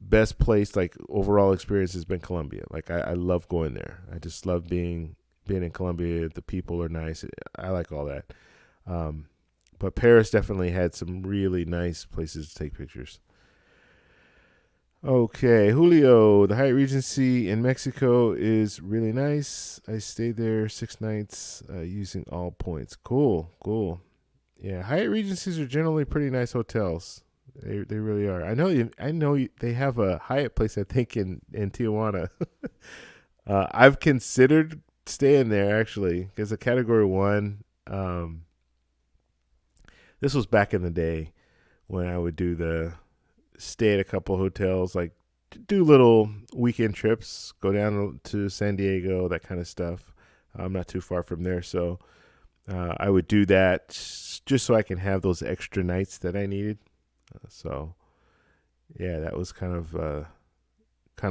A: best place, like overall experience, has been Colombia. Like I love going there. I just love being in Colombia. The people are nice. I like all that. Um, but Paris definitely had some really nice places to take pictures. Okay, Julio, the Hyatt Regency in Mexico is really nice. I stayed there 6 nights using all points. Cool, cool. Yeah, Hyatt Regencies are generally pretty nice hotels. They really are. They have a Hyatt place I think in Tijuana. I've considered stay in there actually, because a category one. This was back in the day when I would do the stay at a couple hotels, like do little weekend trips, go down to San Diego, that kind of stuff. I'm not too far from there, so I would do that just so I can have those extra nights that I needed. So yeah, that was kind of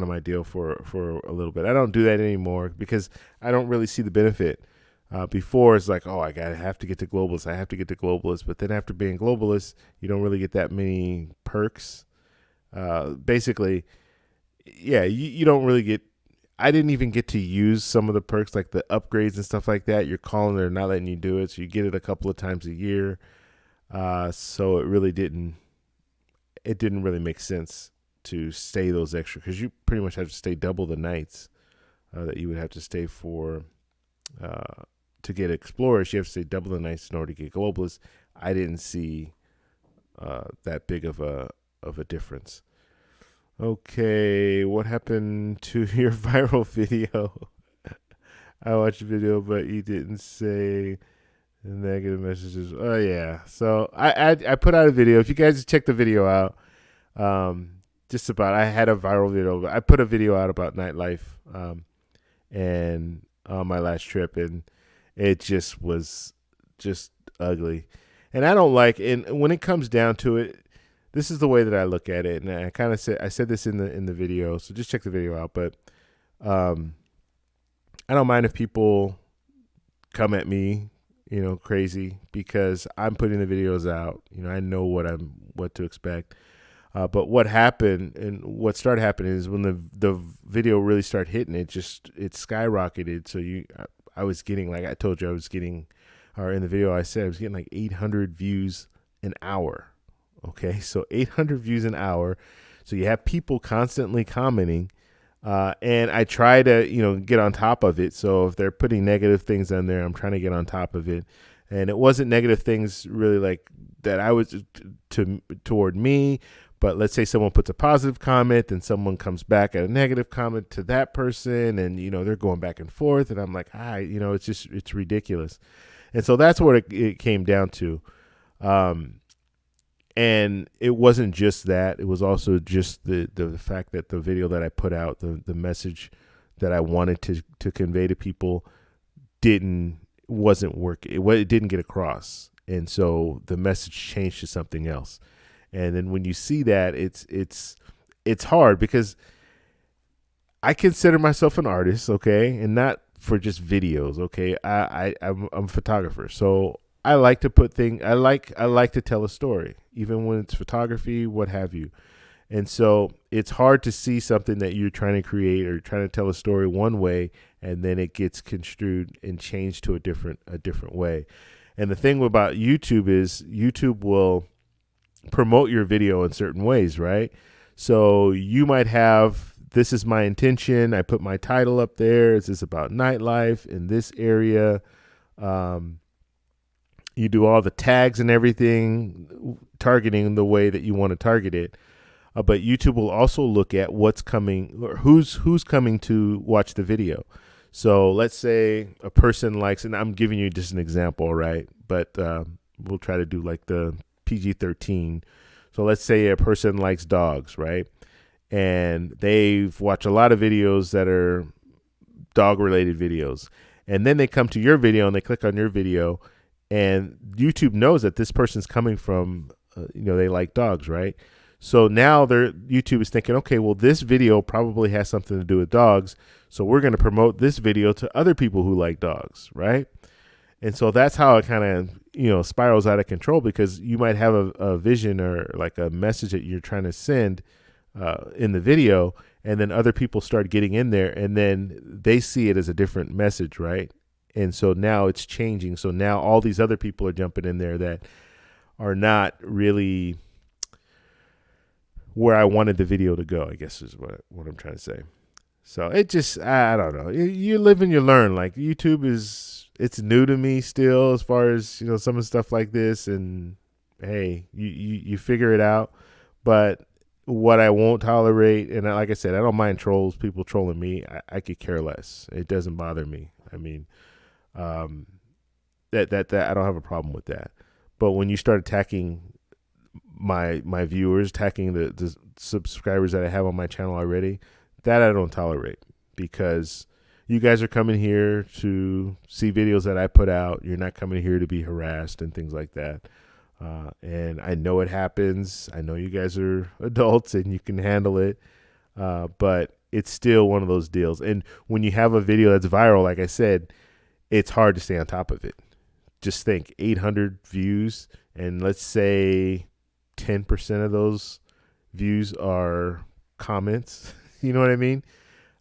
A: my deal for a little bit. I don't do that anymore because I don't really see the benefit. Before it's like, oh, have to get to globalist. I have to get to globalist. But then after being globalist, you don't really get that many perks. Basically, yeah, you don't really get. I didn't even get to use some of the perks like the upgrades and stuff like that. You're calling, they're not letting you do it, so you get it a couple of times a year. So it really didn't. It didn't really make sense to stay those extra because you pretty much have to stay double the nights that you would have to stay for. To get explorers, you have to stay double the nights in order to get globalists. I didn't see that big of a difference. Okay, what happened to your viral video? I watched the video, but you didn't say the negative messages. Oh yeah, so I put out a video. If you guys check the video out, just about I had a viral video, but I put a video out about nightlife, and on my last trip, and it just was just ugly. And I don't like, and when it comes down to it, this is the way that I look at it. And I said this in the video, so just check the video out. But I don't mind if people come at me, crazy, because I'm putting the videos out. I know what to expect. But what happened and what started happening is when the video really started hitting, it skyrocketed. So I was getting, like I told you, or in the video I said I was getting like 800 views an hour. Okay, so 800 views an hour. So you have people constantly commenting, and I try to get on top of it. So if they're putting negative things on there, I'm trying to get on top of it. And it wasn't negative things really like that I was toward me. But let's say someone puts a positive comment and someone comes back at a negative comment to that person, and they're going back and forth, and I'm like, it's ridiculous. And so that's what it came down to. And it wasn't just that; it was also just the fact that the video that I put out, the message that I wanted to convey to people wasn't working. It didn't get across, and so the message changed to something else. And then when you see that, it's hard because I consider myself an artist, okay, and not for just videos, okay. I'm a photographer, so I like to put things. I like to tell a story, even when it's photography, what have you. And so it's hard to see something that you're trying to create or trying to tell a story one way, and then it gets construed and changed to a different way. And the thing about YouTube is YouTube will promote your video in certain ways, right? So you might have, this is my intention. I put my title up there. Is this about nightlife in this area? You do all the tags and everything, targeting the way that you want to target it. But YouTube will also look at what's coming or who's coming to watch the video. So let's say a person likes, and I'm giving you just an example, right? But we'll try to do like the PG-13. So let's say a person likes dogs, right? And they've watched a lot of videos that are dog related videos. And then they come to your video and they click on your video, and YouTube knows that this person's coming from, they like dogs, right? So now YouTube is thinking, okay, well, this video probably has something to do with dogs. So we're going to promote this video to other people who like dogs, right? And so that's how it kind of, spirals out of control, because you might have a vision or like a message that you're trying to send in the video, and then other people start getting in there, and then they see it as a different message, right? And so now it's changing. So now all these other people are jumping in there that are not really where I wanted the video to go, I guess is what I'm trying to say. So it just, I don't know. You live and you learn. Like YouTube it's new to me still, as far as, some of the stuff like this, and hey, you figure it out. But what I won't tolerate, and like I said, I don't mind people trolling me. I could care less. It doesn't bother me. I mean, um, that I don't have a problem with that. But when you start attacking my viewers, attacking the subscribers that I have on my channel already, that I don't tolerate, because you guys are coming here to see videos that I put out. You're not coming here to be harassed and things like that. And I know it happens. I know you guys are adults and you can handle it. But it's still one of those deals. And when you have a video that's viral, like I said, it's hard to stay on top of it. Just think 800 views, and let's say 10% of those views are comments. You know what I mean?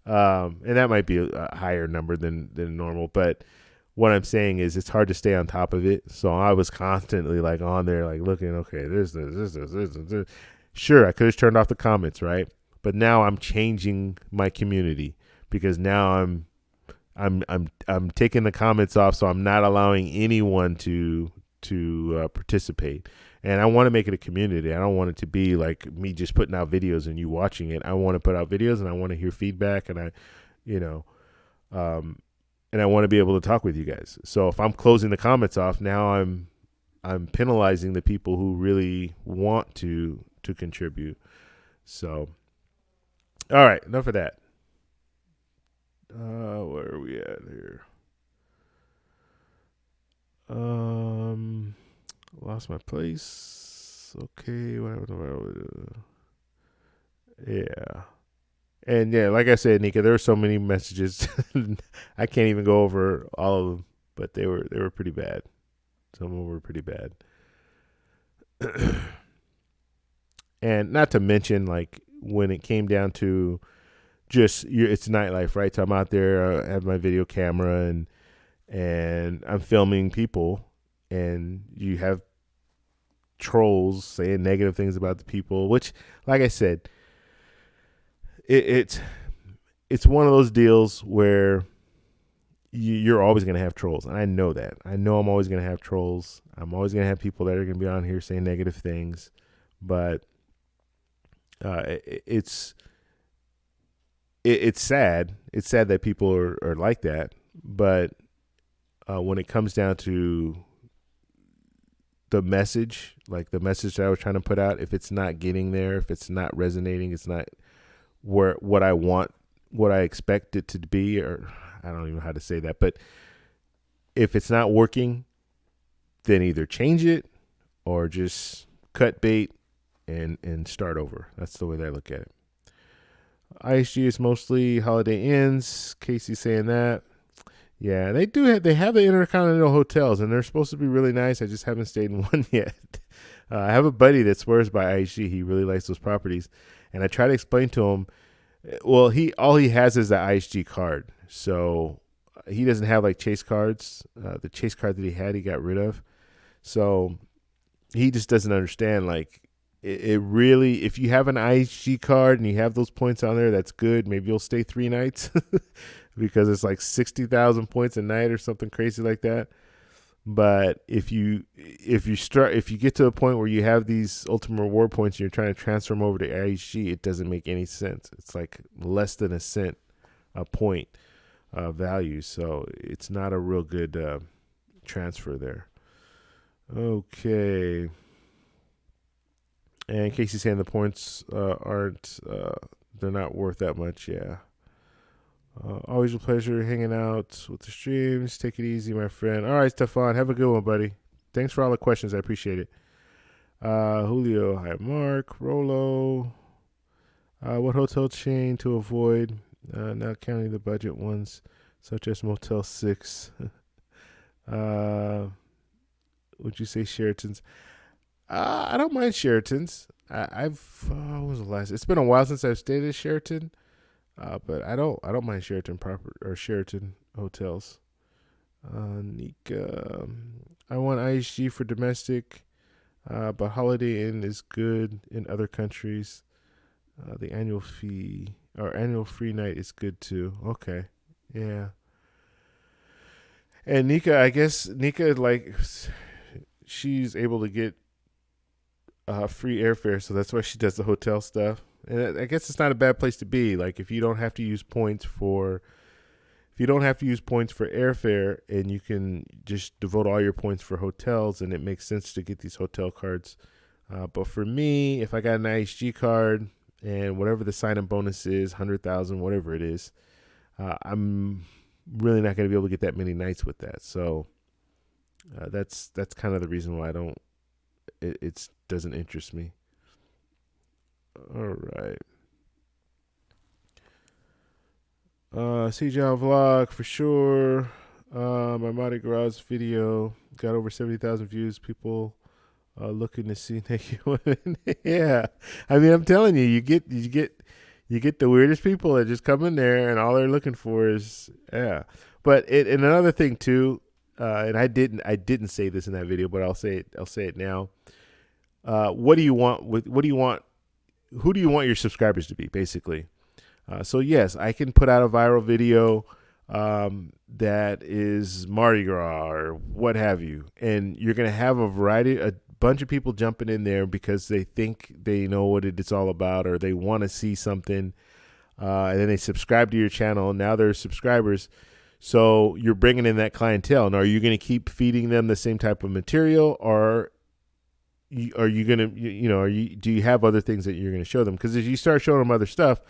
A: And that might be a higher number than normal, but what I'm saying is it's hard to stay on top of it. So I was constantly like on there, like looking, okay, this. Sure, I could have turned off the comments, right? But now I'm changing my community, because now I'm taking the comments off, so I'm not allowing anyone to participate. And I want to make it a community. I don't want it to be like me just putting out videos and you watching it. I want to put out videos and I want to hear feedback, and and I want to be able to talk with you guys. So if I'm closing the comments off, now I'm penalizing the people who really want to contribute. So, all right, enough of that. Where are we at here? Lost my place. Okay, whatever. Yeah. And yeah, like I said, Nika, there were so many messages. I can't even go over all of them, but they were pretty bad. Some of them were pretty bad. And not to mention, like, when it came down to just it's nightlife, right? So I'm out there, I have my video camera, and I'm filming people, and you have trolls saying negative things about the people, which, like I said, it's one of those deals where you're always going to have trolls, and I know that. I know I'm always going to have trolls. I'm always going to have people that are going to be on here saying negative things, but it's sad. It's sad that people are like that, but when it comes down to the message, like the message that I was trying to put out, if it's not getting there, if it's not resonating, it's not where what I want, what I expect it to be, or I don't even know how to say that, but if it's not working, then either change it or just cut bait and start over. That's the way that I look at it. ISG is mostly Holiday Inns. Casey's saying that. Yeah, they have the Intercontinental hotels, and they're supposed to be really nice. I just haven't stayed in one yet. I have a buddy that swears by ISG. He really likes those properties, and I try to explain to him. Well, all he has is the ISG card, so he doesn't have like Chase cards. The Chase card that he had, he got rid of. So he just doesn't understand. Like it really, if you have an ISG card and you have those points on there, that's good. Maybe you'll stay 3 nights. Because it's like 60,000 points a night or something crazy like that. But if you get to a point where you have these ultimate reward points and you're trying to transfer them over to IHG, it doesn't make any sense. It's like less than a cent a point value, so it's not a real good transfer there. Okay. And Casey's saying the points aren't they're not worth that much. Yeah. Always a pleasure hanging out with the streams. Take it easy, my friend. All right, Stefan. Have a good one, buddy. Thanks for all the questions. I appreciate it. Julio. Hi, Mark. Rolo. What hotel chain to avoid? Not counting the budget ones, such as Motel 6. Would you say Sheraton's? I don't mind Sheraton's. What was the last? It's been a while since I've stayed at Sheraton. But I don't mind Sheraton Sheraton hotels. Nika, I want IHG for domestic, but Holiday Inn is good in other countries. The annual fee or annual free night is good too. Okay, yeah. And Nika, I guess Nika, like, she's able to get free airfare, so that's why she does the hotel stuff. And I guess it's not a bad place to be. Like, if you don't have to use points for you don't have to use points for airfare and you can just devote all your points for hotels, and it makes sense to get these hotel cards. But for me, if I got an IHG card and whatever the sign-up bonus is, 100,000, whatever it is, I'm really not going to be able to get that many nights with that. So that's kind of the reason why I don't. It doesn't interest me. All right. See John vlog for sure. My Mardi Gras video got over 70,000 views. People looking to see naked women. Yeah, I mean, I'm telling you, you get the weirdest people that just come in there and all they're looking for is But and another thing too, and I didn't say this in that video, but I'll say it now. What do you want what do you want? Who do you want your subscribers to be, basically? So yes, I can put out a viral video that is Mardi Gras or what have you, and you're gonna have a bunch of people jumping in there because they think they know what it's all about, or they want to see something, and then they subscribe to your channel, and now they're subscribers. So you're bringing in that clientele. Now, are you going to keep feeding them the same type of material, or are you going to, do you have other things that you're going to show them? Because if you start showing them other stuff,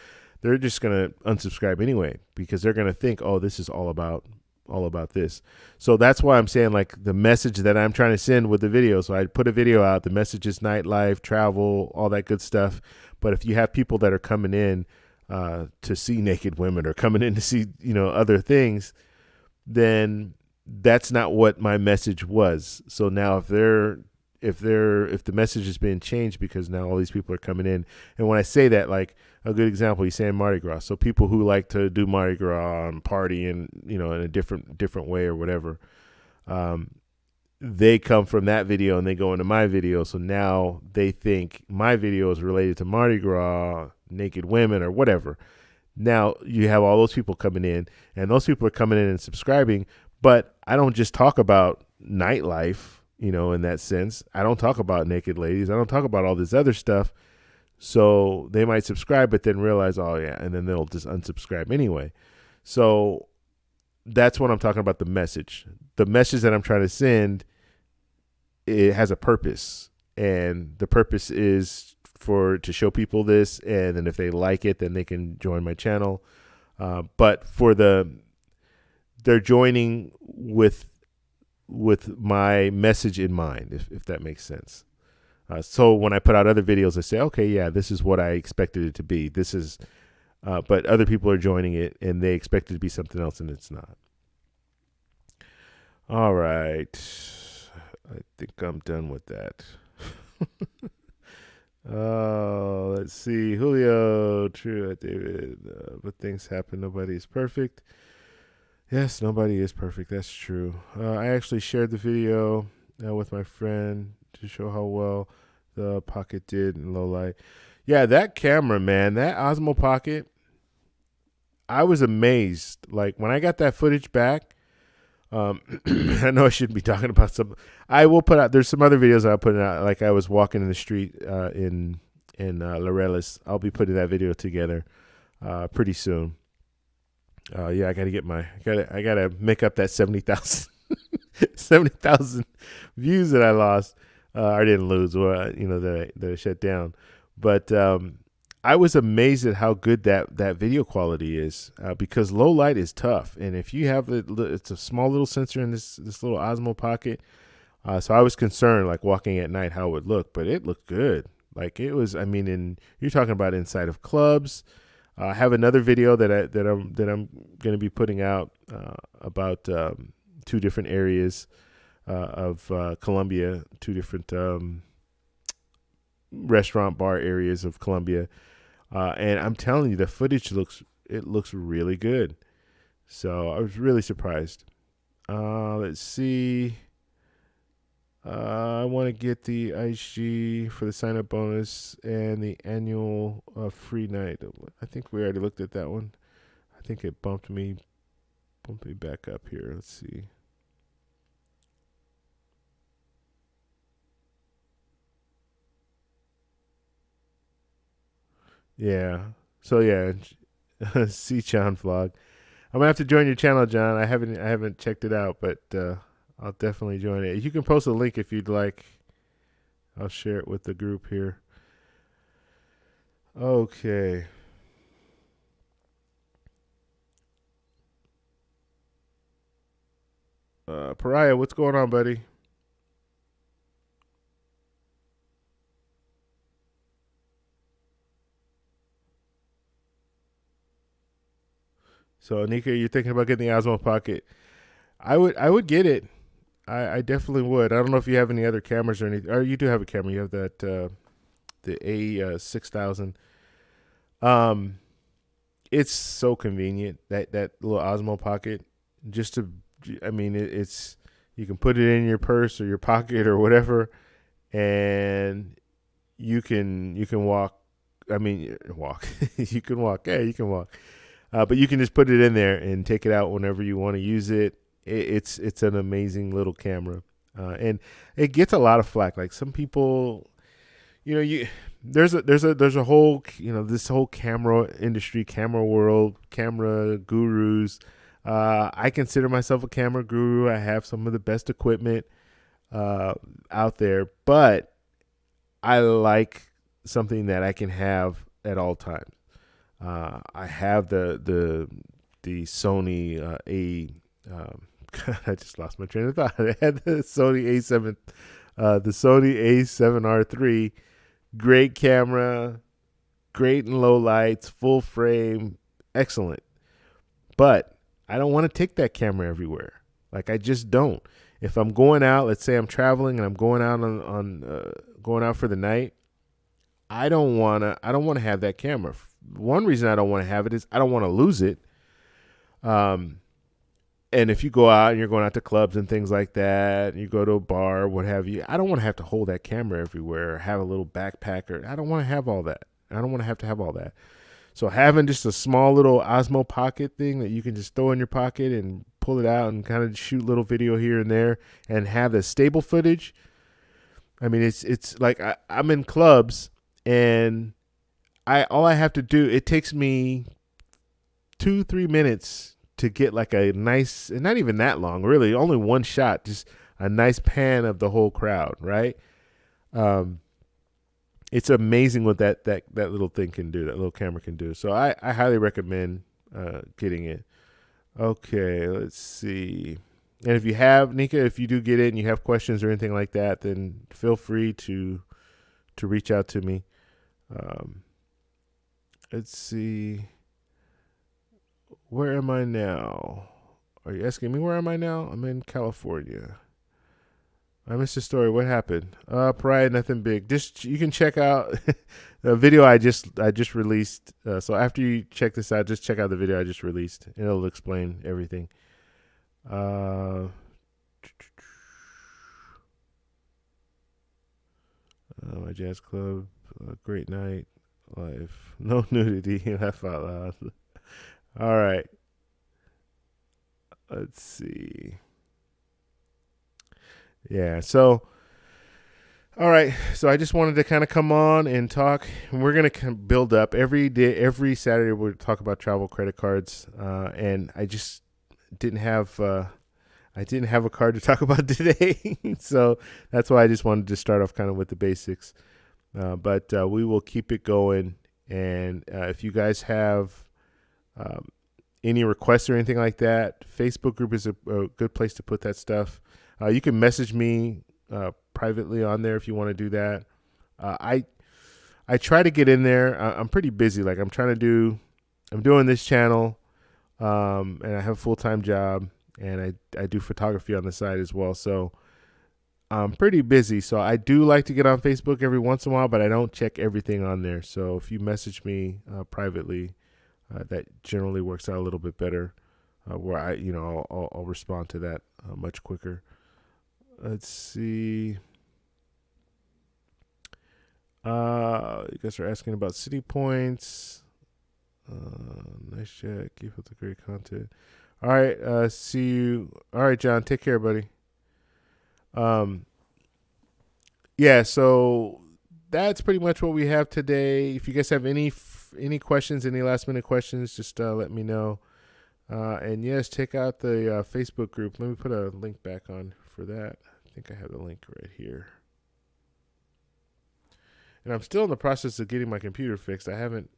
A: they're just going to unsubscribe anyway, because they're going to think, oh, this is all about this. So that's why I'm saying, like, the message that I'm trying to send with the video. So I put a video out. The message is nightlife, travel, all that good stuff. But if you have people that are coming in to see naked women, or coming in to see, other things, then that's not what my message was. So now if the message is being changed because now all these people are coming in, and when I say that, like, a good example, he's saying Mardi Gras. So people who like to do Mardi Gras and party and, in a different way or whatever, they come from that video and they go into my video. So now they think my video is related to Mardi Gras, naked women, or whatever. Now you have all those people coming in, and those people are coming in and subscribing, but I don't just talk about nightlife, in that sense. I don't talk about naked ladies. I don't talk about all this other stuff. So they might subscribe, but then realize, oh yeah, and then they'll just unsubscribe anyway. So that's what I'm talking about, the message. The message that I'm trying to send, it has a purpose, and the purpose is to show people this, and then if they like it, then they can join my channel. But they're joining with my message in mind, if that makes sense. So when I put out other videos, I say, okay, yeah, this is what I expected it to be. This is, but other people are joining it and they expect it to be something else, and it's not. All right. I think I'm done with that. Let's see. Julio, true, David. But things happen. Nobody is perfect. Yes, nobody is perfect. That's true. I actually shared the video with my friend to show how well the Pocket did in low light. Yeah, that camera, man, that Osmo Pocket, I was amazed. Like, when I got that footage back, I know I shouldn't be talking about some. I will put out. There's some other videos I'll put out. Like, I was walking in the street in Laureles. I'll be putting that video together pretty soon. Yeah, I gotta make up that 70,000 70,000 views that I lost. I didn't lose, that I shut down. But I was amazed at how good that video quality is, because low light is tough. And if you have it's a small little sensor in this little Osmo Pocket. So I was concerned, like, walking at night, how it would look, but it looked good. Like, it was, I mean, you're talking about inside of clubs. I have another video that I'm going to be putting out about 2 different areas of Colombia, 2 different restaurant bar areas of Colombia, and I'm telling you, the footage looks really good. So I was really surprised. Let's see. I want to get the IHG for the sign-up bonus and the annual free night. I think we already looked at that one. I think it bumped me back up here. Let's see. Yeah. So yeah, see John vlog. I'm gonna have to join your channel, John. I haven't checked it out, but I'll definitely join it. You can post a link if you'd like. I'll share it with the group here. Okay. Pariah, what's going on, buddy? So, Anika, you're thinking about getting the Osmo Pocket. I would get it. I definitely would. I don't know if you have any other cameras or anything. Or you do have a camera. You have that the A6000. Um, it's so convenient that little Osmo Pocket. Just to, I mean, it's you can put it in your purse or your pocket or whatever, and you can walk. I mean, walk. You can walk. Yeah, you can walk. But you can just put it in there and take it out whenever you want to use it. It's an amazing little camera, and it gets a lot of flack. Like some people, you there's a whole this whole camera industry, camera world, camera gurus. I consider myself a camera guru. I have some of the best equipment out there, but I like something that I can have at all times. I have the Sony A. I just lost my train of thought. I had the Sony A7, the Sony A7R3. Great camera, great in low lights, full frame, excellent. But I don't want to take that camera everywhere. Like I just don't. If I'm going out, let's say I'm traveling and I'm going out on going out for the night, I don't wanna have that camera. One reason I don't want to have it is I don't want to lose it. Um, and if you go out and you're going out to clubs and things like that, and you go to a bar, what have you, I don't want to have to hold that camera everywhere or have a little backpack. Or I don't want to have all that. I don't want to have all that. So having just a small little Osmo Pocket thing that you can just throw in your pocket and pull it out and kind of shoot little video here and there and have the stable footage. I mean, it's like I'm in clubs and all I have to do, it takes me 2-3 minutes to get like a nice, and not even that long, really, only one shot, just a nice pan of the whole crowd, right? Um, it's amazing what that little thing can do, that little camera can do. So I highly recommend getting it. Okay, let's see. And if you have, Nika, if you do get it and you have questions or anything like that, then feel free to reach out to me. Um, let's see. Where am I now? Are you asking me where am I now? I'm in California. I missed the story. What happened? Probably nothing big. Just you can check out the video I just released. So after you check this out, just check out the video I just released, and it'll explain everything. My jazz club, great night, life, no nudity, laugh out loud. All right, let's see. Yeah, so all right, so I just wanted to kind of come on and talk. And we're gonna build up every day, every Saturday. We'll talk about travel credit cards, and I just didn't have I didn't have a card to talk about today, so that's why I just wanted to start off kind of with the basics. But we will keep it going, and if you guys have um, any requests or anything like that, Facebook group is a good place to put that stuff. You can message me privately on there if you want to do that. I try to get in there. I'm pretty busy. Like I'm doing this channel, and I have a full-time job, and I do photography on the side as well. So I'm pretty busy. So I do like to get on Facebook every once in a while, but I don't check everything on there. So if you message me privately, that generally works out a little bit better. Where I'll respond to that much quicker. Let's see. You guys are asking about city points. Nice chat. Keep up the great content. All right. See you. All right, John. Take care, buddy. Um. Yeah. So that's pretty much what we have today. If you guys have any questions, any last minute questions, just let me know. And yes, check out the Facebook group. Let me put a link back on for that. I think I have the link right here. And I'm still in the process of getting my computer fixed. I haven't.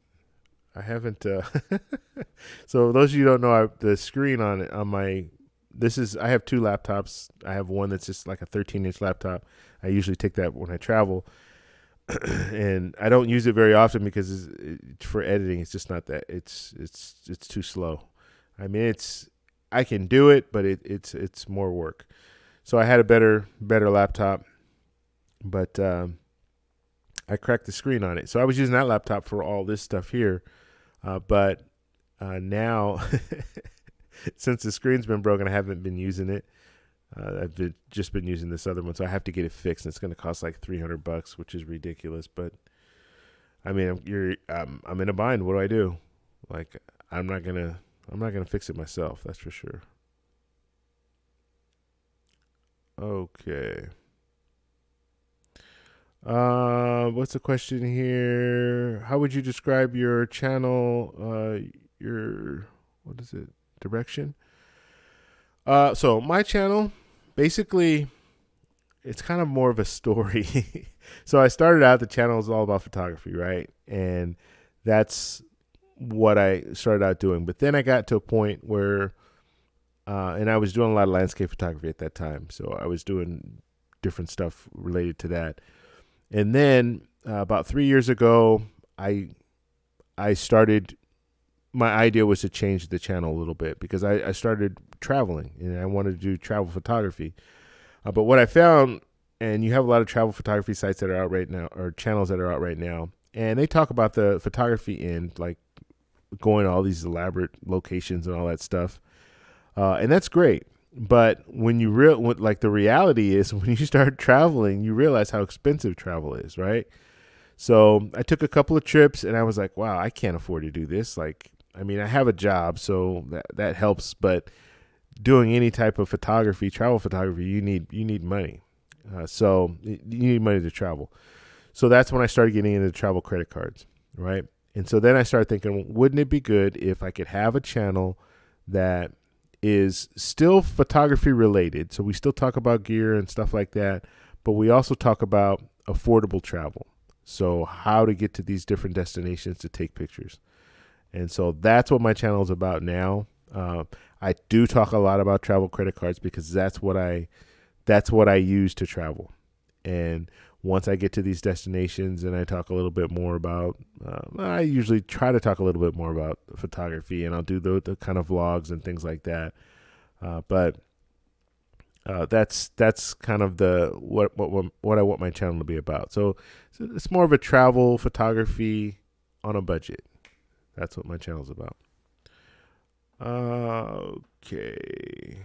A: So those of you who don't know, the screen on it on my. This is. I have two laptops. I have one that's just like a 13-inch laptop. I usually take that when I travel, and I don't use it very often because for editing, it's just not that. It's too slow. I mean, I can do it, but it's more work. So I had a better laptop, but I cracked the screen on it. So I was using that laptop for all this stuff here, but now since the screen's been broken, I haven't been using it. Just been using this other one, so I have to get it fixed. And it's going to cost like $300, which is ridiculous. But I mean, I'm in a bind. What do I do? Like, I'm not gonna fix it myself. That's for sure. Okay. What's the question here? How would you describe your channel? Your what is it? Direction. So my channel, basically, it's kind of more of a story. So I started out, the channel is all about photography, right? And that's what I started out doing. But then I got to a point where, and I was doing a lot of landscape photography at that time. So I was doing different stuff related to that. And then about 3 years ago, I started. My idea was to change the channel a little bit because I started traveling and I wanted to do travel photography. But what I found, and you have a lot of travel photography sites that are out right now, or channels that are out right now, and they talk about the photography end, like going to all these elaborate locations and all that stuff, and that's great. But when you like the reality is, when you start traveling, you realize how expensive travel is, right? So I took a couple of trips, and I was like, wow, I can't afford to do this. Like, I mean, I have a job, so that helps, but doing any type of photography, travel photography, you need money. So you need money to travel. So that's when I started getting into travel credit cards, right? And so then I started thinking, wouldn't it be good if I could have a channel that is still photography related? So we still talk about gear and stuff like that, but we also talk about affordable travel. So how to get to these different destinations to take pictures. And so that's what my channel is about now. I do talk a lot about travel credit cards because that's what I use to travel. And once I get to these destinations and I talk a little bit more about, I usually try to talk a little bit more about photography, and I'll do the kind of vlogs and things like that. But that's kind of what I want my channel to be about. So it's more of a travel photography on a budget. That's what my channel's about. Okay.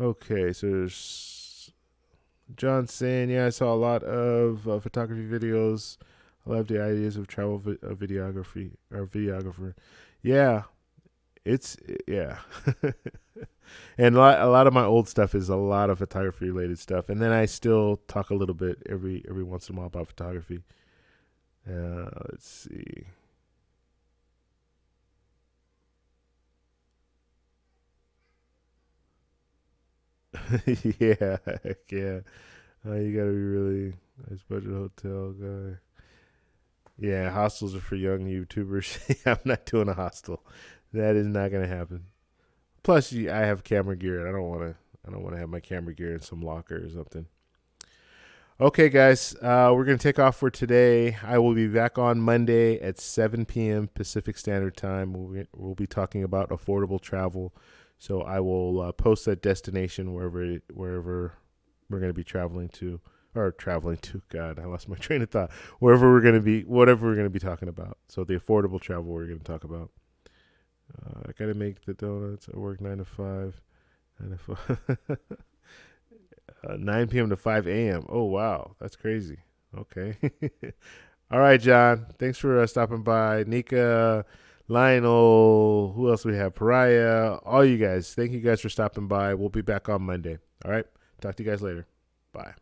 A: Okay, so there's John saying, yeah, I saw a lot of photography videos. I love the ideas of travel videography or videographer. Yeah, yeah. And a lot of my old stuff is a lot of photography related stuff, and then I still talk a little bit every once in a while about photography. Let's see. Yeah, heck yeah. You gotta be really nice budget hotel guy. Yeah, hostels are for young YouTubers. I'm not doing a hostel. That is not gonna happen. Plus, I have camera gear, and I don't want to. I don't want to have my camera gear in some locker or something. Okay, guys, we're gonna take off for today. I will be back on Monday at 7 p.m. Pacific Standard Time. We'll be talking about affordable travel. So I will post that destination wherever we're gonna be traveling to. Or traveling to. God, I lost my train of thought. Wherever we're gonna be, whatever we're gonna be talking about. So the affordable travel we're gonna talk about. I gotta make the donuts. I work 9 to 5. 9 to 5. 9 p.m. to 5 a.m. Oh, wow. That's crazy. Okay. All right, John. Thanks for stopping by. Nika, Lionel, who else we have? Pariah, all you guys. Thank you guys for stopping by. We'll be back on Monday. All right. Talk to you guys later. Bye.